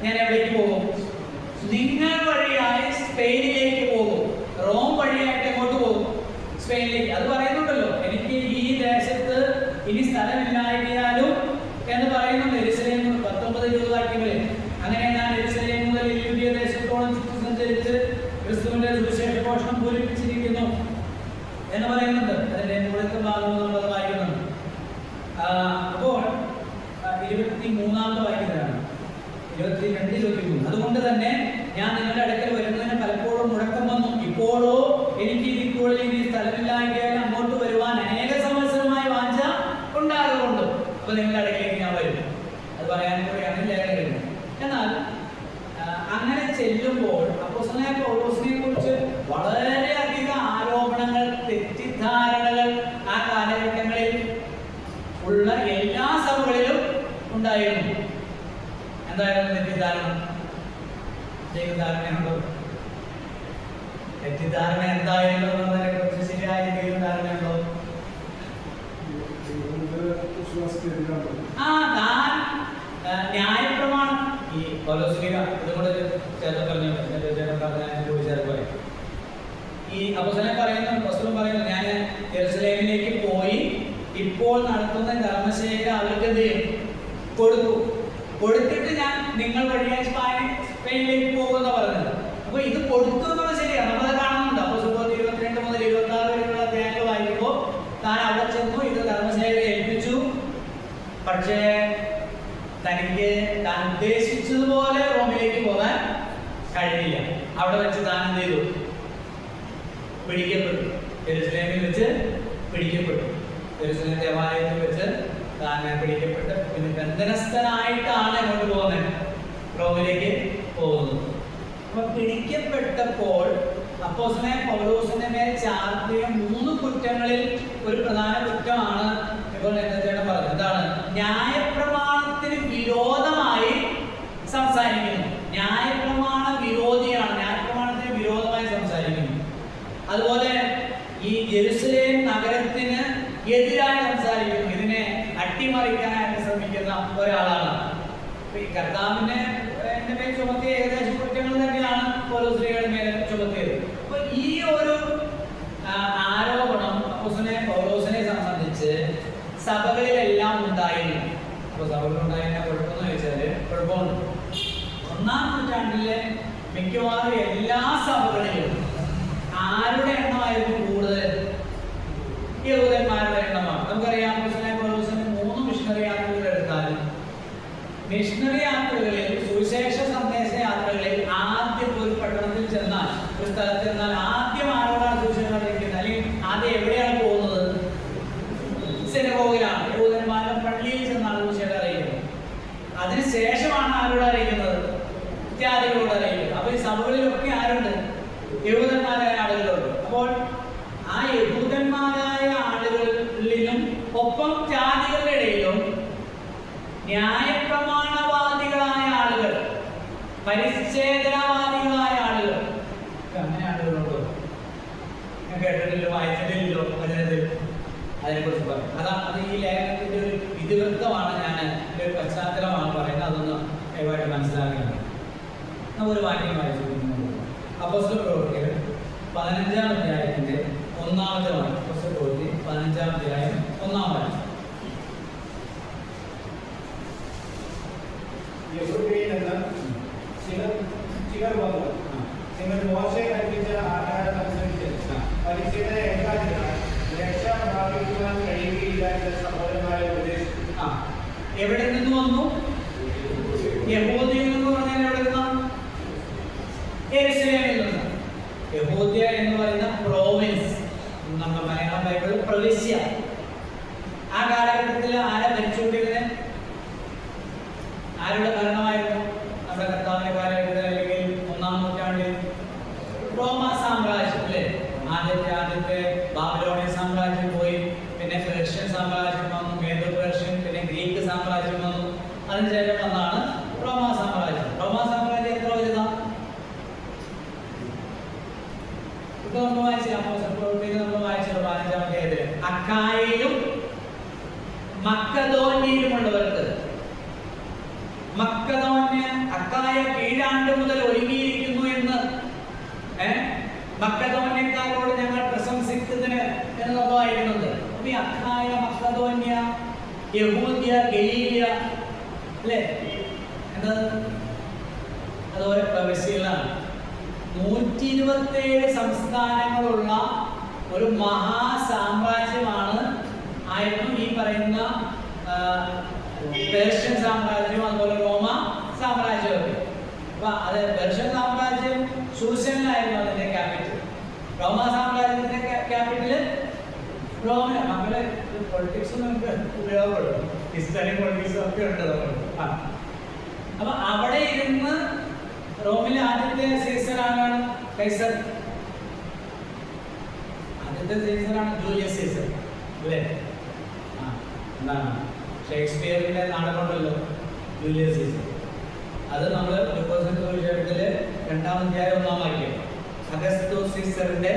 ഞാൻ എവിടേക്ക് പോകും? നിങ്ങൾ വഴിയായി സ്പെയിനിലേക്ക് പോകും. റോം വഴിയായിട്ട് എങ്ങോട്ട് പോകും? സ്പെയിനിലേക്ക്. അത് പറയുന്നുണ്ടല്ലോ, എനിക്ക് ഈ ദേശത്ത് ഇനി സ്ഥലമില്ലായിരിക്കാലും എന്ന് പറയുന്നുണ്ട്. യെരൂശലേം 19-20 വാക്യങ്ങളിൽ. അങ്ങനെ ഞാൻ യെരൂശലേം മുതൽ യൂദയ ദേശത്തോളം ചുറ്റി സഞ്ചരിച്ച് ക്രിസ്തുവിന്റെ സുവിശേഷ ഘോഷണം പൂരിപ്പിച്ചിരിക്കുന്നു എന്ന് പറയുന്നുണ്ട്. അതിന്റെ മുകളിലത്തെ ഭാഗം നമ്മൾ വായിക്കുന്നുണ്ട്. 23 വാക്യത്തിലാണ്, 22, 23. അതുകൊണ്ട് തന്നെ ഞാൻ നിങ്ങളുടെ അടുക്കൽ വരുന്നതിന് പലപ്പോഴും മുടക്കം വന്നു. ഇപ്പോഴോ എനിക്ക് ഇതിൽ ഇനി സ്ഥലമില്ലായെങ്കിൽ അങ്ങോട്ട് വരുവാൻ അനേക സംവത്സരമായി വാഞ്ച ഉണ്ടാകുകൊണ്ട് അപ്പൊ നിങ്ങളുടെ അടുക്കലേക്ക് ഞാൻ വരും. അത് പറയാൻ കൂടിയാണ് ലേഖനം. എന്നാൽ അങ്ങനെ ചെല്ലുമ്പോൾ അപ്പോസ്തലനായ പൗലോസിനെ കുറിച്ച് വളരെയധികം ആരോപണങ്ങൾ, തെറ്റിദ്ധാരണകൾ ആ കാലഘട്ടങ്ങളിൽ ഉള്ള എല്ലാ സഭകളിലും ഉണ്ടായിരുന്നു. എന്തായിരുന്നു തെറ്റിദ്ധാരണ? ദൈവധാരണയുണ്ടോ? തെറ്റിദ്ധാരണ എന്തായിരുന്നു എന്നതിനെ കുറിച്ച് ശരിയായ ദൈവധാരണയുണ്ടോ? താൻ ന്യായപ്രമാണം ഈ പൗലോസ്ലീഹ ഇതുകൂടെ ചേർത്ത് പറഞ്ഞു ചോദിച്ചാൽ ഈ അപ്പോസ്തലൻ പറയുന്നു ഞാൻ യെരൂശലേമിലേക്ക് പോയി ഇപ്പോൾ നടത്തുന്ന ധർമ്മശേഖര അവർക്ക് എന്ത് ചെയ്യും? കൊടുത്തിട്ട് ഞാൻ നിങ്ങൾ വഴിയായി സ്പെയിനിലേക്ക് പോകുമെന്ന് പറഞ്ഞത്. അപ്പൊ ഇത് കൊടുത്തു എന്നുള്ളത് ശരിയാണ്, നമ്മളത് കാണുന്നുണ്ട്. അപ്പൊ 22 മുതൽ 26 വരെയുള്ള അധ്യായങ്ങൾ വായിക്കുമ്പോൾ താൻ അവിടെ ചെന്നു, ഇത് ധർമ്മശേഖരെ ഏൽപ്പിച്ചു. പക്ഷേ തനിക്ക് താൻ ഉദ്ദേശിച്ചതുപോലെ റോമിലേക്ക് പോകാൻ കഴിയില്ല. അവിടെ വെച്ച് താൻ എന്ത് ചെയ്തു? പിടിക്കപ്പെട്ടു. യെരൂശലേമിൽ വെച്ച് പിടിക്കപ്പെട്ടു. യെരൂശലേം ദേവാലയത്തിൽ വെച്ച് താൻ പിടിക്കപ്പെട്ട് പിന്നെ ബന്ധനസ്ഥനായിട്ടാണ് എങ്ങോട്ട് പോകുന്നത്? റോമിലേക്ക് പോകുന്നത്. അപ്പൊ പിടിക്കപ്പെട്ടപ്പോൾ അപ്പോസ്തലനായ പൗലോസിന്റെ മേൽ ചാർത്തിയ 3 കുറ്റങ്ങളിൽ ഒരു പ്രധാന കുറ്റമാണ് ഇപ്പോൾ ചേട്ടൻ പറഞ്ഞത്. എന്താണ്? ന്യായപ്രമാണത്തിന് വിരോധമായി സംസാരിക്കുന്നു. ന്യായപ്രമാണ വിരോധിയാണ്, ന്യായപ്രമാണത്തിന് വിരോധമായി സംസാരിക്കുന്നു. അതുപോലെ ഈ യെരൂശലേം നഗരത്തിന് എതിരായി സംസാരിക്കുന്നു. ഇതിനെ അട്ടിമറിക്കാനായിട്ട് ശ്രമിക്കുന്ന ഒരാളാണ്. ഈ കർത്താവിനെ എന്റെ മേൽ ചുമത്തിയ ഏകദേശം കുറ്റങ്ങൾ തന്നെയാണ് പൗലോസ്ലീഹയുടെ മേൽ ചുമത്തിയത്. അപ്പൊ ഈ ഒരു ആരോപണം അപ്പോസ്തലനായ പൗലോസിനെ സംബന്ധിച്ച് സഭകളിലെല്ലാം ഉണ്ടായിരുന്നു. അപ്പൊ സഭകളിലുണ്ടായിരുന്ന കുഴപ്പമെന്ന് ചോദിച്ചാല് കുഴപ്പമുണ്ട്. 1-ാം നൂറ്റാണ്ടിലെ മിക്കവാറും എല്ലാ സഭകളിലും ആരുടെ എണ്ണമായിരുന്നു കൂടുതൽ? യഹൂദന്മാരുടെ എണ്ണമാണ്. നമുക്കറിയാം അപ്പോസ്തലനായ പൗലോസിന്റെ 3 മിഷണറി യാത്രകൾ എടുത്താലും മിഷണറി യാത്രകളിൽ, സുവിശേഷ സന്ദേശ യാത്രകളിൽ ആദ്യം ഒരു പട്ടണത്തിൽ ചെന്നാൽ, ഒരു സ്ഥലത്ത് ചെന്നാൽ ആദ്യം ആരോടാണ് സുവിശേഷം അറിയിക്കുന്നത്? അല്ലെങ്കിൽ ആദ്യം എവിടെയാണ് പോകുന്നത്? സിനഗോഗിലാണ്, യഹൂദന്മാരുടെ പള്ളിയിൽ ചെന്നാണ് സുവിശേഷം അറിയിക്കുന്നത്. അതിനുശേഷമാണ് ആരോട് അറിയിക്കുന്നത്? ജാതികളോട് അറിയിക്കുന്നത്. അപ്പൊ ഈ സഭകളിലൊക്കെ ആരുണ്ട്? യഹൂദന്മാരായ ആളുകളുണ്ട്. അപ്പോൾ ആ യഹൂദന്മാരായ ആളുകളിലും ഒപ്പം ജാതികളുടെ ഇടയിലും ന്യായപ്രമാണവാദികളായ ആളുകൾ, പരിച്ഛേദനവാദികളായ ആളുകൾ, അങ്ങനെ ആളുകളുണ്ടോ? ഞാൻ കേട്ടിട്ടില്ലോ, വായിച്ചിട്ടില്ലോ. അതിനെക്കുറിച്ച് പറയും. അത് ഈ ലേഖനത്തിന്റെ ഒരു ഇതിവൃത്തമാണ്, ഞാൻ എൻ്റെ ഒരു പശ്ചാത്തലമാണ് പറയുന്നത്. അതൊന്ന് ദയവായിട്ട് മനസ്സിലാക്കുന്നത്. ഒരു വാക്യം വായിച്ചു. അപ്പോസ്തല പ്രവൃത്തികൾ 15-ാം അധ്യായത്തിന്റെ 1-ാമത്തെ വാക്യം. അപ്പോസ്തല പ്രവൃത്തി 15-ാം അധ്യായം 1-ാം വാക്യം. യെഹൂദയിൽ നിന്ന് ചിലർ വന്നു. നിങ്ങൾ മോശെ കൽപ്പിച്ച ആചാരമനുസരിച്ച് പരിച്ഛേദന ഏൽക്കാതിരുന്നാൽ രക്ഷ പ്രാപിക്കുവാൻ കഴിയുകയില്ല എന്ന് സഹോദരന്മാരെ ഉപദേശിച്ചു. എവിടെ നിന്ന് വന്നു? യഹൂദയിൽ നിന്ന് പറഞ്ഞാൽ എവിടെ നിന്നാണ്? യെരൂശലേമിൽ നിന്ന്. യഹൂദ്യ എന്ന് പറയുന്ന പ്രോവിൻസ്, നമ്മുടെ മലയാളം ബൈബിൾ പ്രവിശ്യ. ആ കാലഘട്ടത്തിൽ ആരെ ഭരിച്ചുകൊണ്ടിരുന്നത്? ആരുടെ ഭരണമായിരുന്നു? നമ്മുടെ കർത്താവിന്റെ കാലഘട്ടത്തിൽ, അല്ലെങ്കിൽ 1-ാം നൂറ്റാണ്ടിൽ റോമ സാമ്രാജ്യം അല്ലേ? ആദ്യത്തെ ബാബിലോണിയൻ സാമ്രാജ്യം പോയി, പിന്നെ പേർഷ്യൻ സാമ്രാജ്യം വന്നു, മേദോ പേർഷ്യൻ, പിന്നെ ഗ്രീക്ക് സാമ്രാജ്യം വന്നു. അതിനുശേഷം വന്നാണ് റോമ സാമ്രാജ്യം. റോമ സാമ്രാജ്യം എത്ര വലുതാ? ഇപ്പൊ നമ്മൾ വായിച്ചില്ല, നമ്മൾ വായിച്ചത് 15-ാം അധ്യായത്തില് അക്കായയിലും മക്കദോന്യയിലുമുള്ളവർക്ക്, മക്കദോന്യ അക്കായ കീഴാണ്ട് മുതൽ ഒരുങ്ങിയിരിക്കുന്നു എന്ന് മക്കദോന്യക്കാരോട് ഞങ്ങൾ പ്രശംസിക്കുന്നതിന് എന്ന് നമ്മൾ വായിക്കുന്നത്. അപ്പൊ ഈ അക്കായ, മക്കദോന്യ, യഹൂദ്യ, ഗലീലിയ അല്ലേ? എന്താ? അതുപോലെ പ്രവിശ്യകളാണ്. 127 സംസ്ഥാനങ്ങളുള്ള ഒരു മഹാസാമ്രാജ്യമാണ് ആയിരുന്നു ഈ പറയുന്ന പേർഷ്യൻ സാമ്രാജ്യവും അതുപോലെ റോമ സാമ്രാജ്യവും ഒക്കെ. അപ്പൊ അത് പേർഷ്യൻ സാമ്രാജ്യം ശൂഷനിലായിരുന്നു അതിന്റെ ക്യാപിറ്റൽ. റോമ സാമ്രാജ്യത്തിന്റെ ക്യാപിറ്റല് റോമില. നമ്മള് പൊളിറ്റിക്സ് നമുക്ക് ഉപയോഗപ്പെടും, ഹിസ്റ്ററി പൊളിറ്റിക്സും ഒക്കെ ഉണ്ട് നമ്മൾ. അപ്പൊ അവിടെ ഇരുന്ന് റോമിലെ ആദ്യത്തെ സീസറാണ് കൈസർ. ആദ്യത്തെ സീസറാണ് ജൂലിയസ് സീസർ അല്ലേ? എന്താണ് ഷേക്സ്പിയറിന്റെ നാടകമുണ്ടല്ലോ ജൂലിയസ് സീസർ. അത് നമ്മൾ വിഷയത്തില് 2-ാം അധ്യായം 1-ാം വാക്യം. അഗസ്തോസ് സീസറിന്റെ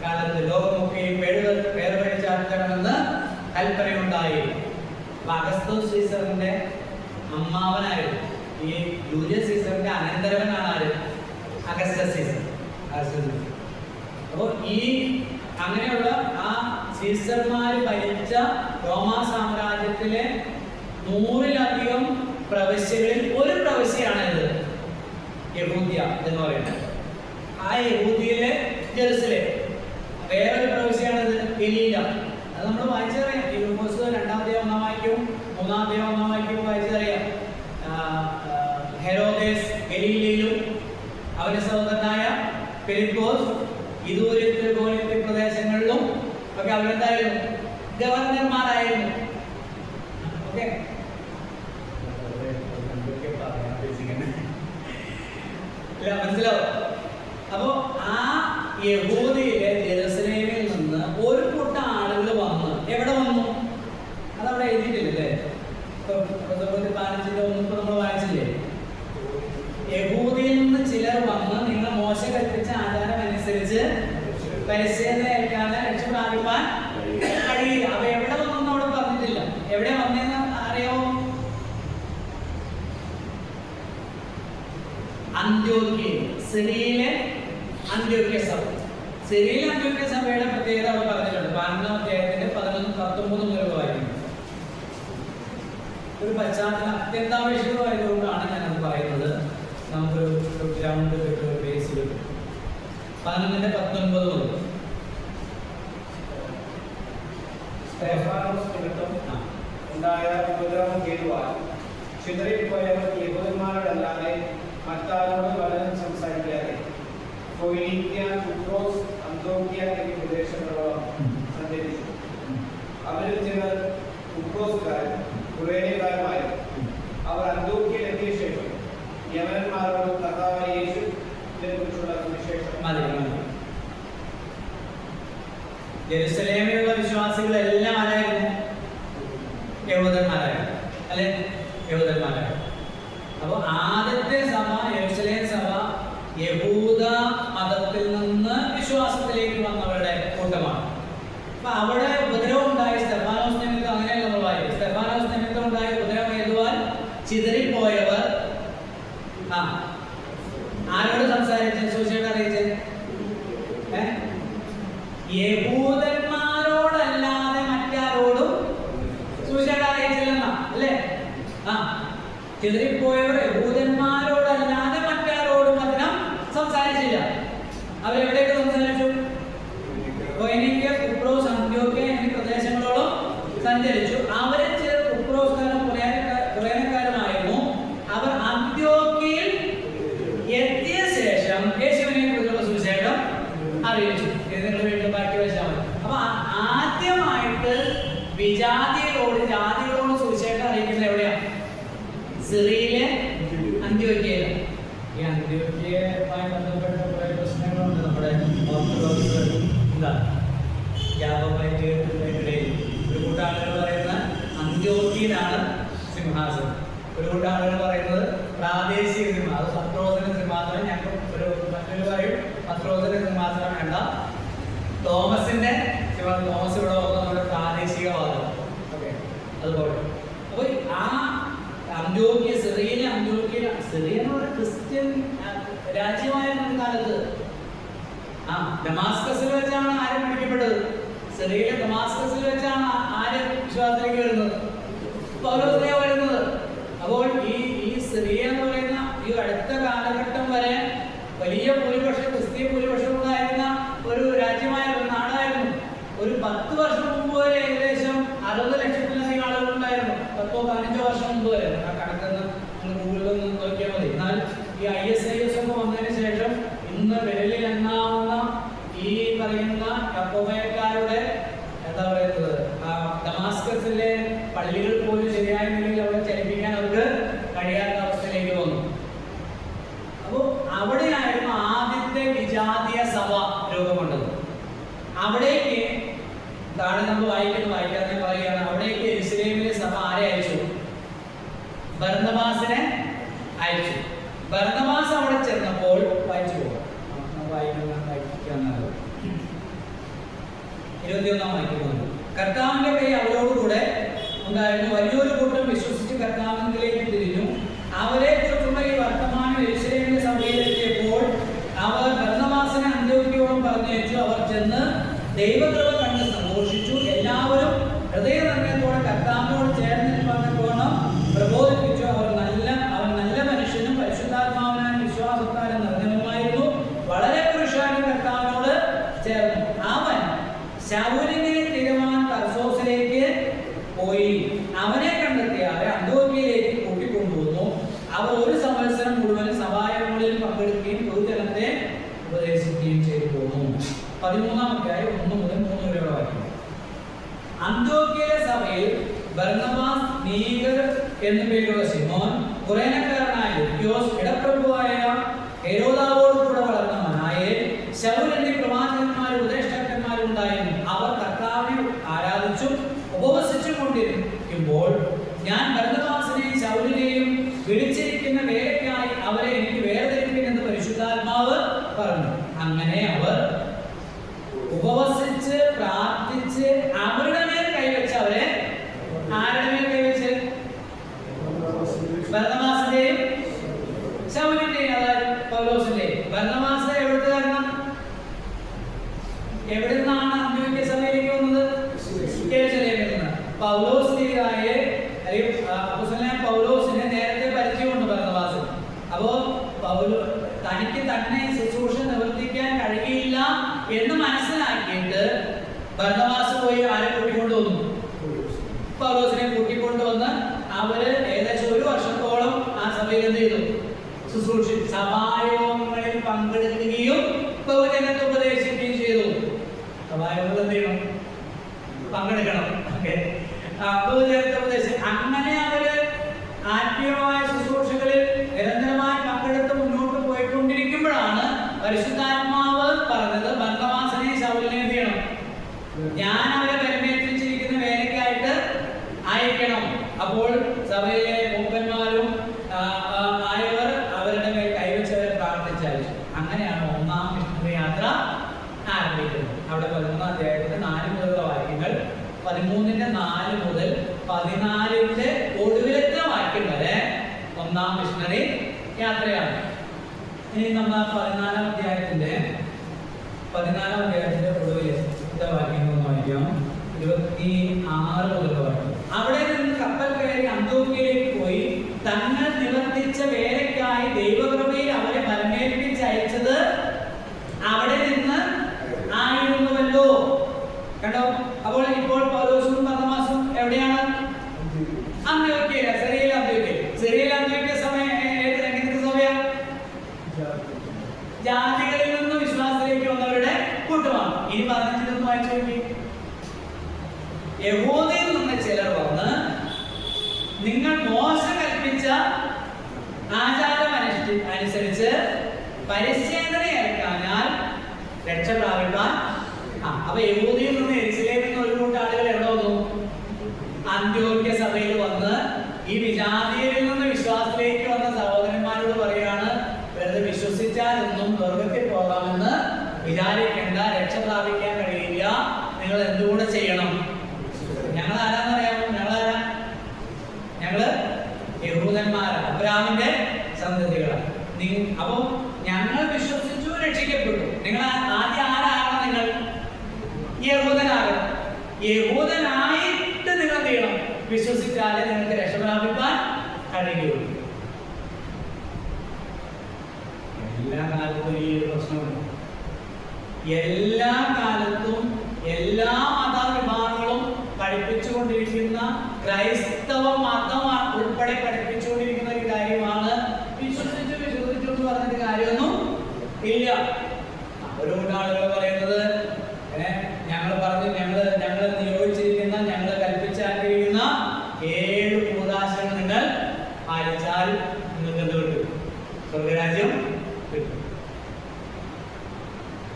കാലത്ത് ലോകമൊക്കെയും പേര് ചാർത്തണമെന്ന് കൽപ്പനയുണ്ടായി. അഗസ്തോസ് സീസറിന്റെ അമ്മാവനായിരുന്നു. ഈ ജൂലിയസ് സീസറിന്റെ അനന്തരവനാണ് ആര്? Augustus Caesar. അപ്പോൾ ഈ അങ്ങനെയുള്ള ആ സീസർമാർ ഭരിച്ച റോമാ സാമ്രാജ്യത്തിലെ 100-ലധികം പ്രവിശ്യകളിൽ ഒരു പ്രവിശ്യയാണ് ഇത് യഹൂദ്യ എന്ന് പറയുന്നത്. ആ യഹൂദിയിലെ ജെറുസലേം. വേറൊരു പ്രവിശ്യയാണിത് ഗലീല. അത് നമ്മൾ വായിച്ചറിയാം. ഈ 2-ാം അധ്യായം 1-ാം വാക്യവും 3-ാം അധ്യായം 1-ാം വാക്യവും വായിച്ചറിയാം. ഹെരോദേസ് ഗലീലയിലും അവന്റെ സഹോദരനായ ഫിലിപ്പോസ് ഇതുവരെ പ്രദേശങ്ങളിലും ഒക്കെ അവരെന്തായിരുന്നു? ഗവർണർമാരായിരുന്നു. ഓക്കെ, മനസ്സിലാവും. അപ്പോ ആ യഹൂദയിലെ ജെറുസലേമിൽ നിന്ന് ഒരു കൂട്ടം ആളുകൾ വന്ന് എവിടെ വന്നു? അതവിടെ എഴുതിയിട്ടില്ലേ? ഇപ്പൊ 15-1 നമ്മൾ വായിച്ചില്ലേ? യഹൂദിയിൽ നിന്ന് ചിലർ വന്ന് നിങ്ങൾ മോശ കൽപ്പിച്ച ആചാരം അനുസരിച്ച് പരിശീലന ഏൽക്കാതെ രക്ഷ പ്രാപിപ്പാൻ കഴിയില്ല. അവ എവിടെ വന്നു അവിടെ പറഞ്ഞിട്ടില്ല. എവിടെ വന്നെന്ന് അറിയാമോ? അന്ത്യോക്യ, സിറിയയിലെ അന്ത്യോക്യ സഭ. സിറിയയിലെ അന്ത്യോക്യ സഭയുടെ പ്രത്യേകത അവിടെ പറഞ്ഞിട്ടുണ്ട്. 12-ാം അധ്യായത്തിന്റെ 19 മുതൽ വായിക്കുന്നു. ഒരു പശ്ചാത്തലം അത്യന്താപേക്ഷിതമായതുകൊണ്ടാണ് ഞാനത് പറയുന്നത്. നമുക്കൊരു ഗ്രൗണ്ട് കിട്ടും, ബേസ് കിട്ടും. 11-19 മുതൽ സ്തെഫാനോസ് നിമിത്തം ഉണ്ടായ ഉപദ്രവം കേൾക്കുവാൻ ചിതറിപ്പോയവർ യഹൂദന്മാരോടല്ലാതെ മറ്റാരോട് വലതും സംസാരിക്കാതെ ഫൊയ്നീക്യ, കുപ്രോസ്, അന്തോക്യ എന്നീ പ്രദേശങ്ങളോളം സഞ്ചരിച്ചു. അവരിൽ ചിലർ കുപ്രോസുകാരും കുറേനക്കാരുമായിരുന്നു. അവർ അന്തോക്യയിലെത്തിയ ശേഷം യമനന്മാരോട് കർത്താവായ യേശുവിനെ കുറിച്ചുള്ള സുവിശേഷം. ജെറുസലേമിലുള്ള വിശ്വാസികളെല്ലാം ആരായിരുന്നു? യഹൂദന്മാരായിരുന്നു അല്ലെ? യഹൂദന്മാരായിരുന്നു. അപ്പോൾ ആദ്യത്തെ സഭ, യെരുശലേം സഭ, യഹൂദ മതത്തിൽ നിന്ന് വിശ്വാസത്തിലേക്ക് വന്നവരുടെ കൂട്ടമാണ്. അപ്പൊ അവിടെ ഉപദ്രവം ഉണ്ടായി. സ്തെഫാനോസ് നിമിത്തം, അങ്ങനെയല്ല നമ്മൾ വായിക്കും. സ്തെഫാനോസ് നിമിത്തം ഉണ്ടായ ഉപദ്രവം ഏതുവാൻ ചിതറിപ്പോയവർ ആരോട് സംസാരിച്ച് സുവിശേഷം അറിയിച്ച്? യഹൂദന്മാരോടല്ലാതെ മറ്റാരോടും സുവിശേഷം അറിയിച്ചില്ലെന്നാ അല്ലേ? ചിതറിപ്പോയവർ യഹൂദന്മാരോടല്ലാതെ മറ്റാരോടും അതിനം സംസാരിച്ചില്ല. അവരെവിടെയൊക്കെ സംസാരിച്ചു? ഫൊയ്നീക്യ, കുപ്രോസ്, അന്ത്യോക്യ എന്നീ പ്രദേശങ്ങളോളം സഞ്ചരിച്ചു. അവരെ ചിലർ കുപ്രോസ്കാരും കുറേനക്കാരുമായിരുന്നു. അവർ അന്ത്യോക്യയിൽ എത്തിയ ശേഷം യേശുവിനെ കുറിച്ചുള്ള സുവിശേഷം അറിയിച്ചു. ഇത് നിങ്ങൾ വീണ്ടും ബാക്കി വെച്ചാൽ മതി. അപ്പൊ ആദ്യമായിട്ട് ജാതികളോട് സുവിശേഷം അറിയിക്കുന്നത് എവിടെയാണ്? സിറിയയിലെ അന്ത്യോക്യയിലാണ്. ഈ അന്ത്യോക്യയുമായി ബന്ധപ്പെട്ട കുറെ പ്രശ്നങ്ങളുണ്ട്. നമ്മുടെ ഓർത്തഡോക്സ് യാബോബൈറ്റുകൾക്കിടയിൽ ഒരു കൂട്ടം ആളുകൾ പറയുന്ന അന്ത്യോക്യയിലാണ് സിംഹാസനം. ഒരു കൂട്ടം ആളുകൾ പറയുന്നത് പ്രാദേശിക സിംഹാസനം, അത് പത്രോസിന്റെ സിംഹാസനം. ഞങ്ങൾ മറ്റൊരു പറയും പത്രോസിന്റെ സിംഹാസനം വേണ്ട, തോമസിന്റെ സിംഹാസനം. തോമസ് ഇവിടെ വന്ന് നമ്മുടെ പ്രാദേശികവാദം. ഓക്കെ, അതുപോലെ അപ്പൊ ആ അന്ത്യോക്യ, സിറിയയിലെ അന്ത്യോക്യ, സിറിയ എന്ന് പറയുന്ന ക്രിസ്ത്യൻ രാജ്യമായിരുന്ന കാലത്ത് ഡമാസ്കസിൽ വെച്ചാണ് ആരും പിടിക്കപ്പെട്ടത്. സിറിയയിലെ ഡമാസ്കസിൽ വെച്ചാണ് ആര് വിശ്വാസത്തിലേക്ക് വരുന്നത്? പൗലോസിനെ വരുന്നത്. അപ്പോൾ ഈ സിറിയ എന്ന് പറയുന്ന ഈ അടുത്ത കാലഘട്ടം വരെ വലിയ ഭൂരിപക്ഷം, ക്രിസ്തീയ ഭൂരിപക്ഷം ഉണ്ടായിരുന്ന ഒരു രാജ്യമായിരുന്നു, നാടായിരുന്നു. ഒരു 10 വർഷം മുമ്പ് വരെ ഏകദേശം 60 ലക്ഷത്തിലധികം ആളുകൾ ഉണ്ടായിരുന്നു. 10-15 വർഷം പള്ളികൾ പോലും ശരിയായ നിലയിൽ അവിടെ ചലിപ്പിക്കാൻ അവർക്ക് കഴിയാത്ത അവസ്ഥയിലേക്ക് വന്നു. അപ്പോൾ അവിടെയായിരുന്നു ആദ്യത്തെ വിജാതീയ സഭ രൂപം കൊണ്ടത്. അവിടേക്ക് താഴെ നമ്മൾ വായിക്കാതെ പറയുകയാണ്, അവിടേക്ക് യെരുശലേമിലെ സഭ ആരെ അയച്ചു? ബർന്നബാസിനെ അയച്ചു. ബർന്നബാസ് അവിടെ ചെന്നപ്പോൾ വായിച്ചു പോകും. 21 വായിക്കുന്നത്, കർത്താവിന്റെ കൈ അവരോടുകൂടെ ഉണ്ടായിരുന്നു. വലിയൊരു കൂട്ടം വിശ്വസിച്ച് കർത്താവിലേക്ക് തിരിഞ്ഞു. അവരെ കുറിച്ചുള്ള ഈ വർത്തമാനം യെരുശലേമിലെ സഭയിലെത്തിയപ്പോൾ അവർ ബർന്നബാസിനെ അന്ത്യോക്യയോളം പറഞ്ഞയച്ചു. അവർ ചെന്ന് ദൈവകൃപ കണ്ട് സന്തോഷിച്ചു. എല്ലാവരും ഹൃദയനന്ദനത്തോടെ കർത്താവിനോട് ചേർന്ന് നിൽക്കണം പ്രബോധിപ്പിച്ചു. അവൻ നല്ല മനുഷ്യനും പരിശുദ്ധാത്മാവിനാൽ വിശ്വാസത്താലും നിറഞ്ഞവനുമായിരുന്നു. വളരെ പുരുഷാലും കർത്താവിനോട് ചേർന്നു. അവൻ ശൗലിനെ തിരുവാൻ തർസോസിലേക്ക് പോയി. അവനെ കണ്ടെത്തിയാറെ അന്ത്യോക്യയിലേക്ക് കൂട്ടിക്കൊണ്ടുവന്നു. അവർ ഒരു സംവത്സരം മുഴുവൻ സഭായോഗങ്ങളിൽ പങ്കെടുക്കുകയും പൊതുജനത്തെ ഉപദേശിക്കുകയും ചെയ്തു പോന്നു. 13-ാം അധ്യായം 1 മുതൽ 3 വരെയുള്ള വാക്യം. അന്ത്യോക്യയിലെ സഭയിൽ ബർന്നബാസ്, നീഗർ എന്നു പേരുള്ള ശിമോൻ, കുറേനക്കാരനായ ലുക്യോസ്, ഇടപ്രഭുവായ ഹെരോദാവോട് കൂടെ വളർന്ന മനായേൽ, ശൗൽ എന്നീ പ്രവാചകന്മാരും ഉപദേഷ്ടാക്കന്മാരും ഉണ്ടായിരുന്നു. അവർ കർത്താവിനെ ആരാധിച്ചും ഉപവസിച്ചും കൊണ്ടിരിക്കുമ്പോൾ ഞാൻ ബർന്നബാസിനെയും ശൗലിനെയും വിളിച്ചിരിക്കുന്ന വേലയ്ക്കായി അവരെ എനിക്ക് വേർതിരിപ്പിനെന്ന് പരിശുദ്ധാത്മാവ് പറഞ്ഞു. അങ്ങനെ അവർ ഉപവസിച്ച് പ്രാർത്ഥിച്ച് അവരുടെ മേൽ കൈവച്ച് അവരെ ആരുടെ മേൽ കൈവച്ച്? ബർന്നബാസിന്റെയും ശൗലിന്റെയും, അതായത് പൗലോസിന്റെയും. ബർന്നബാസ് എവിടുത്തെ കാരണം? എവിടെ നിന്നാണ് അന്ത്യോക്യ സഭയിലേക്ക് വന്നത്? യെരുശലേമിൽ നിന്ന്. പൗലോസിനെതിരായ അപ്പോസ്തലനായ പൗലോസിനെ നേരത്തെ പരിചയമുണ്ട് ബർന്നബാസ്. അപ്പോ തനിക്ക് തന്നെ ശുശ്രൂഷ നിവർത്തിക്കാൻ കഴിയില്ല എന്ന് മനസ്സിലാക്കിയിട്ട് ബർന്നബാസ് പോയി ആരെ കൂട്ടിക്കൊണ്ടുവന്നു? പൗലോസിനെ കൂട്ടിക്കൊണ്ടുവന്ന് അവര് ഏകദേശം 1 വർഷത്തോളം ആ സഭയിൽ എന്ത് ചെയ്തു? ശുശ്രൂഷിച്ചു. സഭായോഗങ്ങളിൽ പങ്കെടുക്കുകയും ബഹുജനത്തെ ഉപദേശിക്കുകയും ചെയ്തു. സഭായോഗങ്ങൾ എന്ത് ചെയ്യണം? പങ്കെടുക്കണം. ബഹുജനത്തെ ഉപദേശിച്ചു. അങ്ങനെ അവര് ആത്മീയമായ ശുശ്രൂഷകളിൽ നിരന്തരമായി പങ്കെടുത്ത് മുന്നോട്ട് പോയിക്കൊണ്ടിരിക്കുമ്പോഴാണ് പരിശുദ്ധാത്മാവ് പറഞ്ഞത് ബർന്നബാസിനെ ശൗലിനെ എന്ത് ചെയ്യണം? ഞാൻ അവരെ പരിമേൽപ്പിച്ചിരിക്കുന്ന വേലയ്ക്കായിട്ട് അയക്കണം. അപ്പോൾ സഭയിലെ മൂപ്പന്മാരും ആയവർ അവരുടെ മേൽ കൈവച്ചവരെ പ്രാർത്ഥിച്ചയച്ചു. അങ്ങനെയാണ് 1-ാം മിഷണറി യാത്ര ആരംഭിക്കുന്നത്. അവിടെ 13-ാം അധ്യായത്തിന്റെ 4 മുതലുള്ള വാക്യങ്ങൾ 13-4 മുതൽ 14-ന്റെ ഒടുവിലത്തെ വാക്യം വരെ 1-ാം മിഷണറി യാത്രയാണ്. ഇനി നമ്മൾ 14-ാം അധ്യായത്തിന്റെ ഒടുവിലത്തെ വാക്യങ്ങൾ വായിക്കാം. 26 മുതലുള്ള വാക്യം. അവിടെ നിന്ന് കപ്പൽ കയറി അന്ത്യോക്യയിലേക്ക് പോയി തങ്ങൾ നിവർത്തിച്ച വേലയ്ക്കായി ദൈവകൃപയിൽ അവരെ പരമേൽപ്പിച്ചയച്ചത് അവിടെ നിന്ന് ആയിരുന്നുവല്ലോ. കണ്ടോ? അപ്പോൾ ഇപ്പോൾ പൗലോസും ബർന്നബാസും എവിടെയാണ്? അന്ത്യോക്യയില, സിറിയയിലെ അന്ത്യോക്യ. സിറിയയിലെ അന്ത്യോക്യ സമയം എങ്ങനത്തെ സമയം? ജാതികളിൽ നിന്ന് വിശ്വാസത്തിലേക്ക് വന്നവരുടെ കൂട്ടമാണ്. ഇനി 15 വായിച്ചു നോക്കി. യഹൂദയിൽ നിന്ന് ചിലർ വന്ന് നിങ്ങൾ മോശ കൽപ്പിച്ച ആചാരം അനുസരിച്ച് പരിച്ഛേദന ഏൽക്കാനാൽ രക്ഷ പ്രാപിക്കാൻ. അപ്പൊ യഹൂദയിൽ നിന്ന് യെരുശലേമിൽ നിന്ന് ഒരു കൂട്ടം ആളുകൾ എവിടെ വന്നു? അന്ത്യോക്യ സഭയിൽ വന്ന് ഈ വിജാതിയരിൽ നിന്ന് വിശ്വാസത്തിലേക്ക് വന്ന സഹോദരന്മാരോട് പറയാണ്, വെറുതെ വിശ്വസിച്ചാൽ ഒന്നും സ്വർഗത്തിൽ പോകാമെന്ന് വിചാരിക്കേണ്ട, രക്ഷ പ്രാപിക്കാൻ കഴിയില്ല. നിങ്ങൾ എന്തുകൂടെ ചെയ്യണം? ഞങ്ങൾ ആരാന്നറിയാമോ? ഞങ്ങള് യഹൂദന്മാരാണ്, അബ്രാഹാമിന്റെ സന്തതികളാണ്. അപ്പൊ ഞങ്ങൾ വിശ്വസിച്ചു, രക്ഷിക്കപ്പെട്ടു. നിങ്ങൾ ആദ്യം ആരാകണം? നിങ്ങൾ യഹൂദനാകണം. യഹൂദനായിട്ട് നിങ്ങൾ എന്ത് ചെയ്യണം? വിശ്വസിച്ചാലേ നിങ്ങൾക്ക് രക്ഷ പ്രാപിക്കാൻ കഴിയുകയുള്ളൂ. എല്ലാ കാലത്തും ഈ ഒരു പ്രശ്നമുണ്ട്. എല്ലാ കാലത്തും എല്ലാ മതവിഭാഗങ്ങളും പഠിപ്പിച്ചുകൊണ്ടിരിക്കുന്ന ക്രൈസ്തവ മതം ഉൾപ്പെടെ പഠിപ്പിച്ചുകൊണ്ടിരിക്കുന്ന ഒരു കാര്യമാണ് വിശ്വസിച്ചു എന്ന് പറഞ്ഞിട്ട് കാര്യമൊന്നും ഇല്ല. ഓരോ ആളുകൾ പറയുന്നത് ഞങ്ങൾ പറഞ്ഞു, ഞങ്ങൾ നിയോഗിച്ചിരിക്കുന്ന, ഞങ്ങൾ കൽപ്പിച്ചാൽ കഴിയുന്ന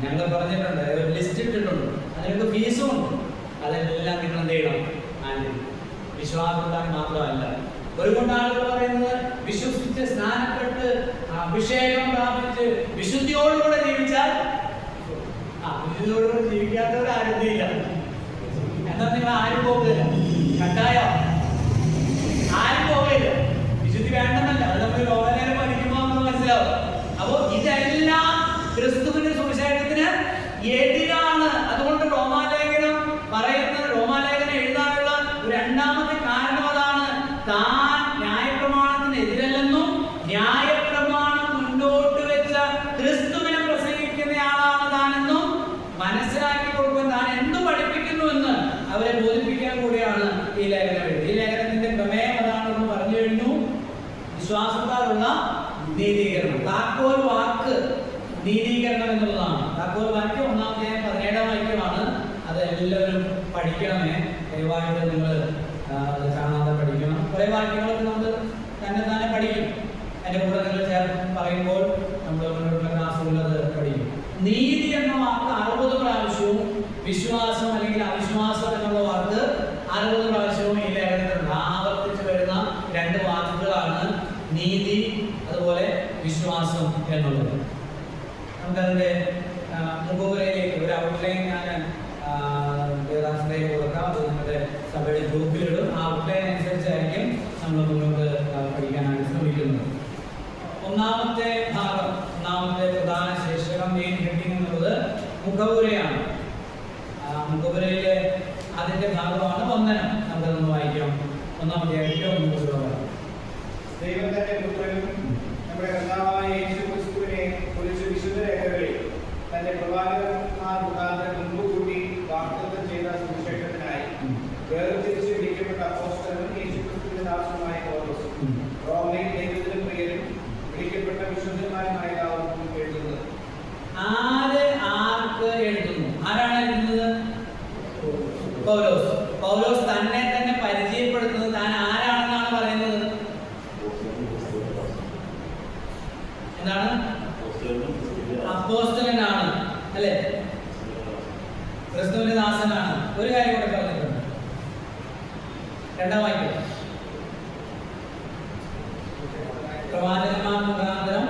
ഞങ്ങൾ പറഞ്ഞിട്ടുണ്ട്, ഒരു ലിസ്റ്റ് ഇട്ടിട്ടുണ്ട്, അതിനൊക്കെ ഫീസും ഉണ്ട്. അതെല്ലാം നിങ്ങൾ എന്ത് ചെയ്യണം? വിശ്വാസത്താൽ മാത്രമല്ല. ഒരുപാട് ആളുകൾ പറയുന്നത് വിശ്വസിച്ച് സ്നാനപ്പെട്ട് അഭിഷേകം പ്രാപിച്ച് വിശുദ്ധിയോടുകൂടെ ജീവിച്ചാൽ വിശുദ്ധിയോടുകൂടെ ജീവിക്കാത്തവർ ആരുമില്ല. എന്നാൽ നിങ്ങൾ ആരും പോകില്ല, കണ്ടായോ? ആരും പോകില്ല. വിശുദ്ധി വേണ്ടെന്നല്ല, അത് നമ്മൾ ലോകലേഖനം പഠിക്കുമ്പോൾ നമുക്ക് മനസ്സിലാവും. അപ്പോൾ ഇതെല്ലാം ക്രിസ്തുവിന്റെ സുവിശേഷത്തിന് എതിരാണ്. അതുകൊണ്ട് റോമാലേഖനം പറയുന്നത്, റോമാലേഖനം എഴുതാനുള്ള രണ്ടാമത്തെ കാരണം അതാണ്. താൻ ന്യായപ്രമാണത്തിന് എതിരല്ലെന്നും ന്യായപ്രമാണം മുന്നോട്ട് വെച്ച ക്രിസ്തുവിനെ പ്രസംഗിക്കുന്നയാളാണ് താനെന്നും മനസ്സിലാക്കി കൊടുക്കാൻ താൻ എന്ത് പഠിപ്പിക്കുന്നുവെന്ന് അവരെ ബോധിപ്പിക്കാൻ കൂടിയാണ് ഈ ലേഖനം എഴുതി. ഈ ലേഖനത്തിന്റെ പ്രമേയം അതാണെന്ന് പറഞ്ഞു കഴിഞ്ഞു. വിശ്വാസത്താലുള്ള നീതീകരണം. താക്കോൽ വാക്ക് നീതീകരണം എന്നുള്ളതാണ്. താക്കോൽ വാക്യം 1-17 വാക്യമാണ്. അത് എല്ലാവരും പഠിക്കണമേ. ദയവായിട്ട് നിങ്ങൾ അത് കാണാതെ പഠിക്കണം. കുറേ വാക്യങ്ങളൊക്കെ നമ്മൾ തന്നെ പഠിക്കും. എൻ്റെ കൂടെ നിങ്ങൾ ചേർന്ന് പറയുമ്പോൾ നമ്മൾ മുന്നോട്ടുള്ള ക്ലാസ്സുകളിൽ അത് പഠിക്കും. നീതി എന്ന വാക്ക് 60 പ്രാവശ്യവും വിശ്വാസം അല്ലെങ്കിൽ അവിശ്വാസം എന്നുള്ള വാക്ക് 60 പ്രാവശ്യവും ഈ ലേഖനത്തിലുണ്ട്. ആവർത്തിച്ച് വരുന്ന 2 വാക്കുകളാണ് നീതി അതുപോലെ വിശ്വാസം എന്നുള്ളത്. നമുക്കതിൻ്റെ മുഖവരയിലേക്ക് ഒരു ഔട്ട്ലൈൻ ഞാൻ ദേവദാസിലേക്ക് കൊടുക്കാം. അത് നമ്മുടെ സഭയുടെ ഗ്രൂപ്പിലിടും. ആ ഔട്ട്ലൈൻ അനുസരിച്ചായിരിക്കും നമ്മൾ മുന്നോട്ട് പഠിക്കാനായിട്ട് ശ്രമിക്കുന്നത്. ഒന്നാമത്തെ ഭാഗം, ഒന്നാമത്തെ പ്രധാന ശീർഷകം, മെയിൻ ഹെഡിങ് എന്നുള്ളത് മുഖവുരയാണ്. മുഖവുരയിലെ അതിൻ്റെ ഭാഗമാണ് വന്ദനം. നമുക്കതൊന്ന് വായിക്കാം. ഒന്നാമത്തെ ഏറ്റവും മുഖവുര. ദൈവത്തിന്റെ പുത്രനും നമ്മുടെ കർത്താവായ യേശുക്രിസ്തുവിനെ കുറിച്ച് വിശുദ്ധ രേഖകളിൽ തന്റെ പ്രവാചകന്മാർ മുഖാന്തരം മുൻകൂട്ടി വാഗ്ദത്തം ചെയ്ത സുവിശേഷത്തിനായി വേർതിരിച്ച് വിളിക്കപ്പെട്ട അപ്പോസ്തലനും യേശുക്രിസ്തുവിന്റെ ദാസനുമായ പൗലോസ്, റോമയിൽ ദൈവത്തിനും പ്രിയനും വിളിക്കപ്പെട്ട വിശുദ്ധന്മാരുമായ എല്ലാവർക്കും എഴുതുന്നത്. ആർക്ക് എഴുതുന്നു? ആരാണ് എഴുതുന്നത്? പൗലോസ്. പൗലോസ് തന്നെ തന്നെ പരിചയപ്പെടുത്തുന്നത് താൻ ആരാണെന്നാണ് പറയുന്നത്. എന്താണ്? അപ്പോസ്തലനാണ്, അല്ലേ? ക്രിസ്തുവിന്റെ ദാസനാണ്. ഒരു കാര്യം കൂടെ പറഞ്ഞിട്ടുണ്ട്. 2-ാം വാക്യം, പ്രവാചകന്മാർ മുഖാന്തരം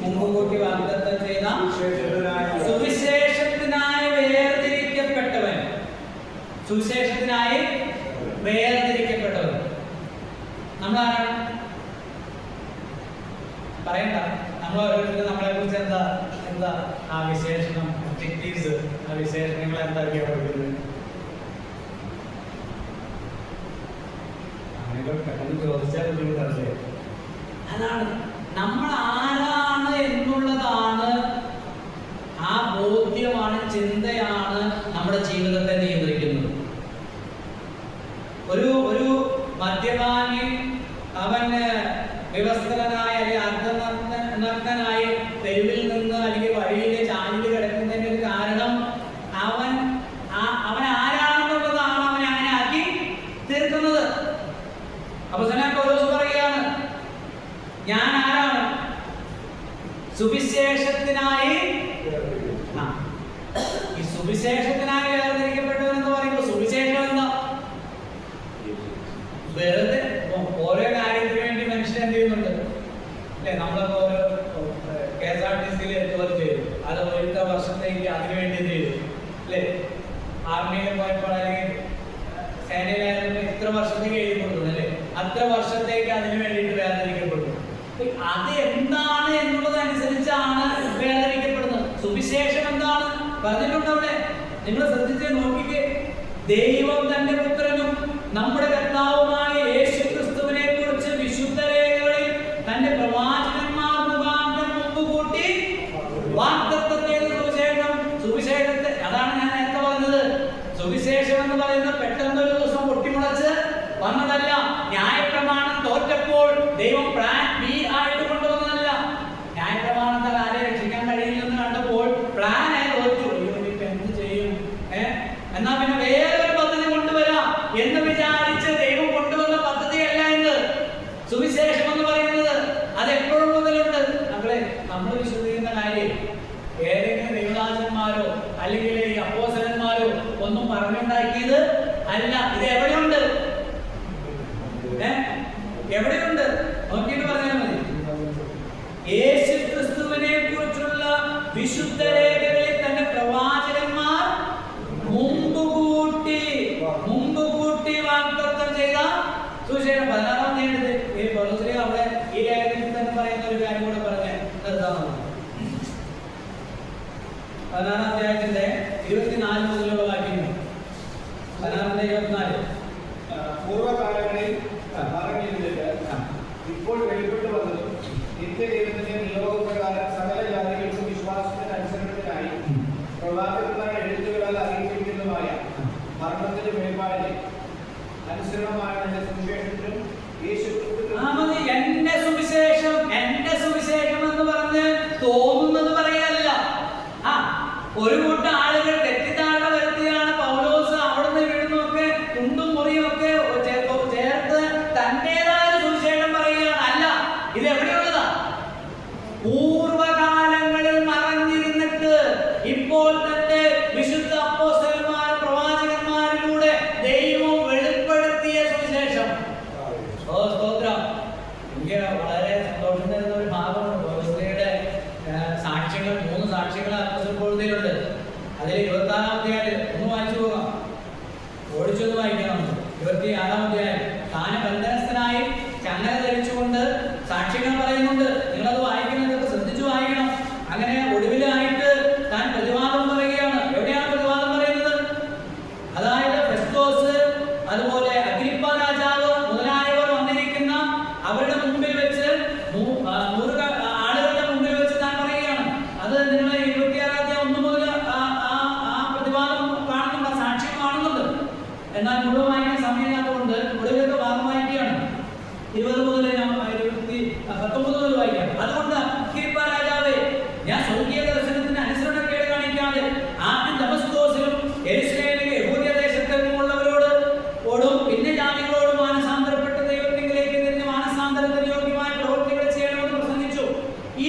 മുൻകൂട്ടി വാഗ്ദത്തം ചെയ്ത സുവിശേഷത്തിനായി വേർതിരിക്കപ്പെട്ടവൻ. സുവിശേഷത്തിനായി വേർതിരിക്കപ്പെട്ടവൻ നമ്മളാരാണ്? പറയണ്ട. നമ്മൾ ഓരോരുത്തരും നമ്മളെ കുറിച്ച് എന്താ ആ വിശേഷണം, ഒബ്ജക്റ്റീവ്സ്, ആ വിശേഷണങ്ങൾ എന്തൊക്കെയാണ് പഠിക്കുന്നത്? അങ്ങനെ പെട്ടെന്ന് ചോദിച്ചാൽ ബുദ്ധിമുട്ടല്ലേ? അതാണ് നമ്മൾ ആരാണ് എന്നുള്ളതാണ്. ആ ബോധ്യമാണ്, ചിന്തയാണ് നമ്മുടെ ജീവിതത്തെ നിയന്ത്രിക്കുന്നത്. ഒരു മദ്യപാനി അവന് വിവസ്ത്രനായ അല്ലെങ്കിൽ അർദ്ധനഗ്നനായി തെരുവിൽ നിന്ന് അല്ലെങ്കിൽ വഴിയിലെ ചാലിൽ കിടക്കുന്നതിന് ഒരു കാരണം അവൻ ആരാണെന്നുള്ളതാണ് അവനെ അങ്ങനെ ആക്കി തീർക്കുന്നത്. അപ്പോസ്തലനായ പൗലോസ് പറയുകയാണ്, ഞാൻ ആരാണ്? സുവിശേഷത്തിനായി. ഈ സുവിശേഷത്തിനായി വേർതിരിക്കപ്പെട്ടവൻ എന്ന് പറയുമ്പോൾ സുവിശേഷം എന്താ? വെറുതെ ഓരോ കാര്യത്തിന് വേണ്ടി മനുഷ്യൻ എന്ത് ചെയ്യുന്നുണ്ട്, അല്ലെ? നമ്മളിപ്പോ ഒരു KSRTC ജോലി ചെയ്തു, അത് ഇത്ര വർഷത്തേക്ക് അതിനു വേണ്ടി എന്ത് ചെയ്തു, അല്ലെ? ആർമിയിൽ പോയപ്പോൾ അല്ലെങ്കിൽ സേനയിലായിരുന്നു ഇത്ര വർഷത്തേക്ക് എഴുതി കൊടുക്കുന്നത്, അല്ലെ? അത്ര വർഷത്തേക്ക് അതിനു വേണ്ടിയിട്ട് വേർതിരിക്കപ്പെടുന്നു. അത് എന്താണ് എന്നുള്ളതനുസരിച്ചാണ് വേർതിരിക്കപ്പെടുന്നത്. സുവിശേഷം എന്താണ് പറഞ്ഞിട്ടുണ്ട് അവിടെ? നിങ്ങൾ ശ്രദ്ധിച്ച് നോക്കിക്കേ. ദൈവം തന്റെ പുത്രനും നമ്മുടെ കർത്താവുമായ യേശുക്രിസ്തുവിനെ കുറിച്ച് വിശുദ്ധ രേഖകളിൽ തന്റെ പ്രവാചകന്മാർ മുഖാന്തരം മുൻകൂട്ടി വാഗ്ദത്തം ചെയ്ത സുവിശേഷത്തെ അതാണ് ഞാൻ നേരത്തെ പറഞ്ഞത്. സുവിശേഷം എന്ന് പറയുന്നത് പെട്ടെന്ന് ഒരു ദിവസം പൊട്ടിമുളച്ച് വന്നതല്ല. ന്യായപ്രമാണം തോറ്റപ്പോൾ ദൈവം പ്ലാൻ ബി ആയിട്ട് കൊണ്ടുവന്നതല്ല. ന്യായപ്രമാണത്താൽ ആരെ രക്ഷിക്കാൻ കഴിയില്ലെന്ന് കണ്ടപ്പോൾ പ്ലാൻ ആയി തോറ്റു. എന്ത് ചെയ്യും? എന്നാ പിന്നെ വേറൊരു പദ്ധതി കൊണ്ടുവരാം എന്ന് വിചാരിച്ച് ദൈവം കൊണ്ടുവന്ന പദ്ധതിയല്ല ഇത് സുവിശേഷം എന്ന് പറയുന്നത്. അത് എപ്പോഴും മുതലുണ്ട്. നമ്മൾ വിശ്വസിക്കുന്ന കാര്യം ഏതെങ്കിലും ദൈവദാസ സുവിശേഷം 16-ാം അധ്യായത്തിൽ പൗലോസ് അവിടെ ഈ ലേഖനത്തിൽ തന്നെ പറയുന്ന ഒരു കാര്യം കൂടെ പറഞ്ഞ് നിർത്താവുന്നതാണ്. 16-ാം അധ്യായത്തിന്റെ 24 മുതലുള്ള വാക്യങ്ങൾ. 16-24. പൂർവ്വകാലങ്ങളിൽ പറഞ്ഞിരുന്നിട്ട് ഇപ്പോൾ വെളിപ്പെട്ടു വന്നതും നിത്യദൈവത്തിന്റെ നിയോഗപ്രകാരം സകല ജാതികൾക്കും വിശ്വാസത്തിന്റെ അനുസരണത്തിനായി പ്രവാചകന്മാരുടെ എഴുത്തുകളാൽ അറിയിച്ചിരിക്കുന്നതുമായ മരണത്തിന്റെ വെളിപാടിനെ അനുസരണമായ എന്റെ സുവിശേഷത്തിലും എന്റെ സുവിശേഷം എന്ന് പറഞ്ഞ് തോന്നുന്നത് പറയല്ല. ഒരു കൂട്ടം ആളുകൾ തെറ്റിദ്ധാരണ വരുത്തിയാണ് പൗലോസ് അവിടുന്ന് ഇവിടുന്നൊക്കെ കുണ്ടും മുറിയും ഒക്കെ ചേർത്ത് തന്റേതായ സുവിശേഷം പറയുകയാണ്. അല്ല, ഇത് എവിടെയുള്ളതാ? പൂർവകാലങ്ങളിൽ മറഞ്ഞിരുന്നിട്ട് ഇപ്പോൾ തന്നെ വിശുദ്ധ അപ്പോസ്തലന്മാർ പ്രവാചകന്മാരിലൂടെ ദൈവം വെളിപ്പെടുത്തിയ സുവിശേഷം. ഓ സ്തോത്രം! എനിക്ക് വളരെ സന്തോഷം തരുന്ന ഒരു ഭാഗമാണ് പൗലോസിന്റെ സാക്ഷ്യങ്ങൾ. 3 സാക്ഷ്യങ്ങൾ അപ്പോസ്തലപ്രവൃത്തിയിലുണ്ട്. അതിൽ 26-ാം അധ്യായത്തിൽ ഒന്ന് വായിച്ചു പോകാം, ഓടിച്ചൊന്ന് വായിക്കണം. 26-ാം അധ്യായം താൻ ബന്ധനസ്ഥനായി ചങ്ങല ധരിച്ചുകൊണ്ട് സാക്ഷ്യങ്ങൾ പറയുന്നുണ്ട്. നിങ്ങളത് വായിക്കുന്നത് ശ്രദ്ധിച്ചു വായിക്കണം. അങ്ങനെ ഒടുവിലായിട്ട് താൻ പ്രതിവാദം പറയുകയാണ്. എവിടെയാണ് പ്രതിവാദം പറയുന്നത്? അതായത് ഫെസ്തോസ്, അതുപോലെ അഗ്രിപ്പ രാജാവ് മുതലായവർ വന്നിരിക്കുന്ന അവരുടെ മുമ്പിൽ വെച്ച് 100 ആളുകളുടെ മുമ്പിൽ വെച്ച് താൻ പറയുകയാണ്. അത് നിങ്ങൾ 26-ാം അധ്യായം 1 മുതൽ ആ പ്രതിവാദം കാണുന്നുണ്ട്, സാക്ഷ്യം കാണുന്നുണ്ട്. എന്നാൽ മുഴുവൻ വായിക്കാൻ സമയമില്ലാത്തതുകൊണ്ട് ഒടുവിലൊക്കെ ഭാഗം വായിക്കുകയാണ്. 20 മുതൽ 19 മുതൽ വായിക്കാം. അതുകൊണ്ട് അഗ്രിപ്പ രാജാവേ, ഞാൻ സ്വർഗീയ ദർശനത്തിന് അനുസരണക്കേട് കാണിക്കാതെ ആദ്യം ദമസ്കോസിലും യെരൂശലേമിലെ യഹൂദ ദേശത്തുള്ളവരോട് ഓടും പിന്നെ ജാതികളോടും മാനസാന്തരപ്പെട്ട ദൈവത്തിലേക്ക് തിരിഞ്ഞ് മാനസാന്തരത്തിന് യോഗ്യമായ പ്രവൃത്തികൾ ചെയ്യണമെന്ന് പ്രസംഗിച്ചു.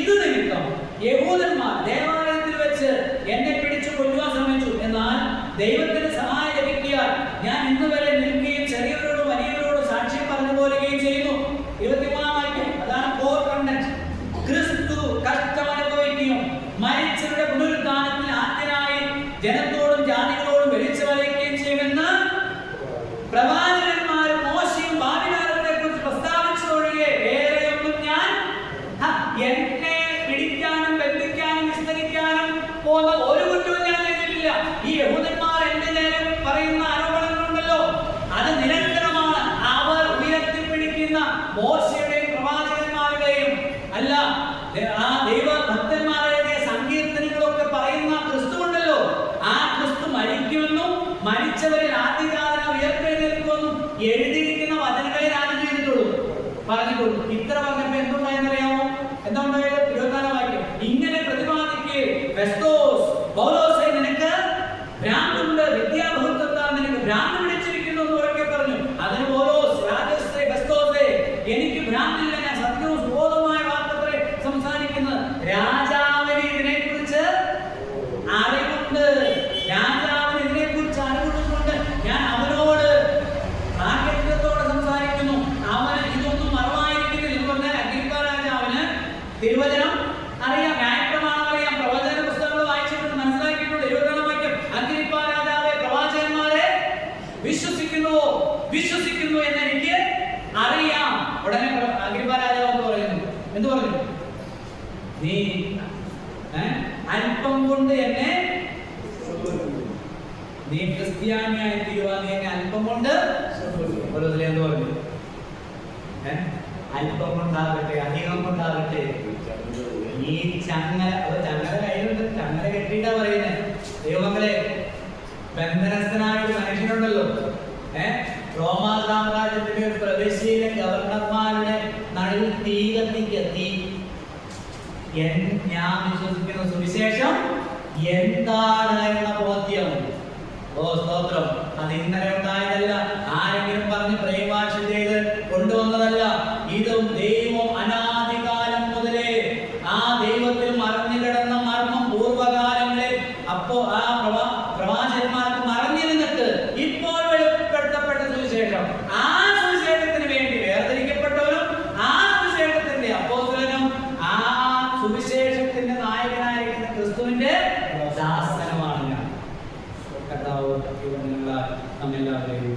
ഇത് നിമിത്തം യഹൂദന്മാർ ദേവാലയത്തിൽ വെച്ച് എന്നെ പിടിച്ചു കൊല്ലുവാൻ ശ്രമിച്ചു. എന്നാൽ ദൈവത്തിന് സഹായം ലഭിക്കാൻ ഞാൻ ഇന്ന് വരെ നിൽക്കുകയും ചെറിയവരോടും വലിയവരോടും സാക്ഷ്യം പറഞ്ഞു പോരുകയും ചെയ്യുന്നു. 23-ാം വാക്യം, അതാണ് കോർ കണ്ടന്റ്. ക്രിസ്തു കഷ്ടം അനുഭവിക്കുകയും മരിച്ചവരുടെ പുനരുത്ഥാനത്തിൽ ആദ്യനായി ജനത്തോടും ജാതികളോടും വെളിച്ചമറിയിക്കുകയും ചെയ്യുമെന്ന് പ്രവാചകന്മാരും മോശയും ഭാവികാലത്തെ കുറിച്ച് പ്രസ്താവിച്ചതൊഴികെ വേറെയൊന്നും ഞാൻ എന്നെ പിടിക്കാനും ബന്ധിക്കാനും വിസ്തരിക്കാനും പോകുന്ന ഒരു കുറ്റവും ഞാൻ ചെയ്തിട്ടില്ല. ഈ യഹൂദന്മാർ എന്റെ നേരെ പറയുന്ന ആരോപണങ്ങളുണ്ടല്ലോ, അത് നിരന്തരമാണ്. അവർ ഉയർത്തിപ്പിടിക്കുന്ന മോശയുടെയും പ്രവാചകന്മാരുടെയും അല്ല, ആ ദൈവഭക്തന്മാരുടെ സങ്കീർത്തനങ്ങളൊക്കെ പറയുന്ന ക്രിസ്തു ഉണ്ടല്ലോ, ആ ക്രിസ്തു മരിക്കുമെന്നും മരിച്ചവരിൽ ആദ്യജാതന ഉയർത്തെഴുന്നേൽക്കുമെന്നും എഴുതിയിരിക്കുന്ന വചനങ്ങളെ ഞാൻ ചെയ്തിട്ടുള്ളൂ, പറഞ്ഞിട്ടുള്ളൂ. ഇത്ര പറഞ്ഞപ്പോ എന്തുണ്ടായെന്നറിയാമോ? എന്താ ഉണ്ടായത്? 24-ാം വാക്യം, ഇങ്ങനെ പ്രതിപാദിക്കേ ഫെസ്തോസ്, പൗലോസേ, നിനക്ക് ഭ്രാന്തുണ്ട്, വിദ്യാബഹുത്വത്താൽ നിനക്ക് ഭ്രാന്ത് പിടിച്ചിരിക്കുന്നു എന്ന് ഉറക്കെ പറഞ്ഞു. അതിന് പൗലോസ്, രാജശ്രീ ഫെസ്തോസേ, എനിക്ക് ഭ്രാന്തില്ല, ഞാൻ സത്യവും സുബോധമായ വാർത്തകളെ സംസാരിക്കുന്നത്. രാജാവിന് ഇതിനെക്കുറിച്ച് അറിവുണ്ട്. രാജാവിന് ഇതിനെക്കുറിച്ച് അറിവുള്ളതുകൊണ്ട് ഞാൻ അവനോട് ഭാഗ്യത്തോടെ സംസാരിക്കുന്നു. അവന് ഇതൊന്നും മറവായിരിക്കുന്നില്ല എന്ന് പറഞ്ഞാൽ അഗ്രിപ്പ രാജാവിന് തിരുവചനം അറിയാം, ന്യായപ്രമാണം അറിയാം, പ്രവചന പുസ്തകങ്ങൾ വായിച്ചിട്ടുണ്ട്, മനസ്സിലാക്കിയിട്ടുണ്ട്. 22-ാം വാക്യം, അഗ്രിപ്പ രാജാവെ, പ്രവാചകന്മാരെ വിശ്വസിക്കുന്നു എന്ന് എനിക്ക് അറിയാം. ഉടനെ അഗ്രിപ്പ രാജാവ് എന്ന് പറയുന്നു, എന്ത് പറഞ്ഞു? നീ അല്പം കൊണ്ട് എന്നെ, നീ ക്രിസ്ത്യാനിയായി തീരുവാൻ നീ എന്നെ അല്പം കൊണ്ട് എന്ത് പറഞ്ഞു? അല്പം കൊണ്ടാകട്ടെ, അധികം കൊണ്ടാകട്ടെ, ഈ ചങ്ങല കയ്യിലുണ്ട്, ചങ്ങല കെട്ടിയിട്ടാ പറയുന്നത്. ദൈവങ്ങളെ, ബന്ധനസ്ഥനായ ഒരു മനുഷ്യനുണ്ടല്ലോ, റോമാ സാമ്രാജ്യത്തിന്റെ ഒരു പ്രവിശ്യയിലെ ഗവർണർമാരുടെ നടുവിൽ തീ കത്തിക്കെത്തി. ഞാൻ വിശ്വസിക്കുന്ന സുവിശേഷം എന്താണ് എന്ന ബോധ്യം. ഓ സ്തോത്രം! അത് ഇന്നലെ ഉണ്ടായതല്ല, ആരെങ്കിലും പറഞ്ഞ് പ്രേമാശ ചെയ്ത് കൊണ്ടുവന്നതല്ല. ഇതും ദൈവം അനാദികാലം മുതലേ ആ ദൈവത്തിൽ മറഞ്ഞു കിടന്ന മർമ്മം പൂർവ്വകാലങ്ങളിൽ അപ്പോ ആ പ്രവാചകന്മാർക്ക് മറഞ്ഞിരുന്നിട്ട് ഇപ്പോൾ വെളിപ്പെടുത്തപ്പെട്ട സുവിശേഷം. ആ സുവിശേഷത്തിന് വേണ്ടി വേർതിരിക്കപ്പെട്ടവരും ആ സുവിശേഷത്തിന്റെ അപ്പോസ്തലനും ആ സുവിശേഷത്തിന്റെ നായകനായിരിക്കുന്ന ക്രിസ്തുവിന്റെ ദാസനുമാണ് ഞാൻ. കർത്താവ് നമ്മെല്ലാവരെയും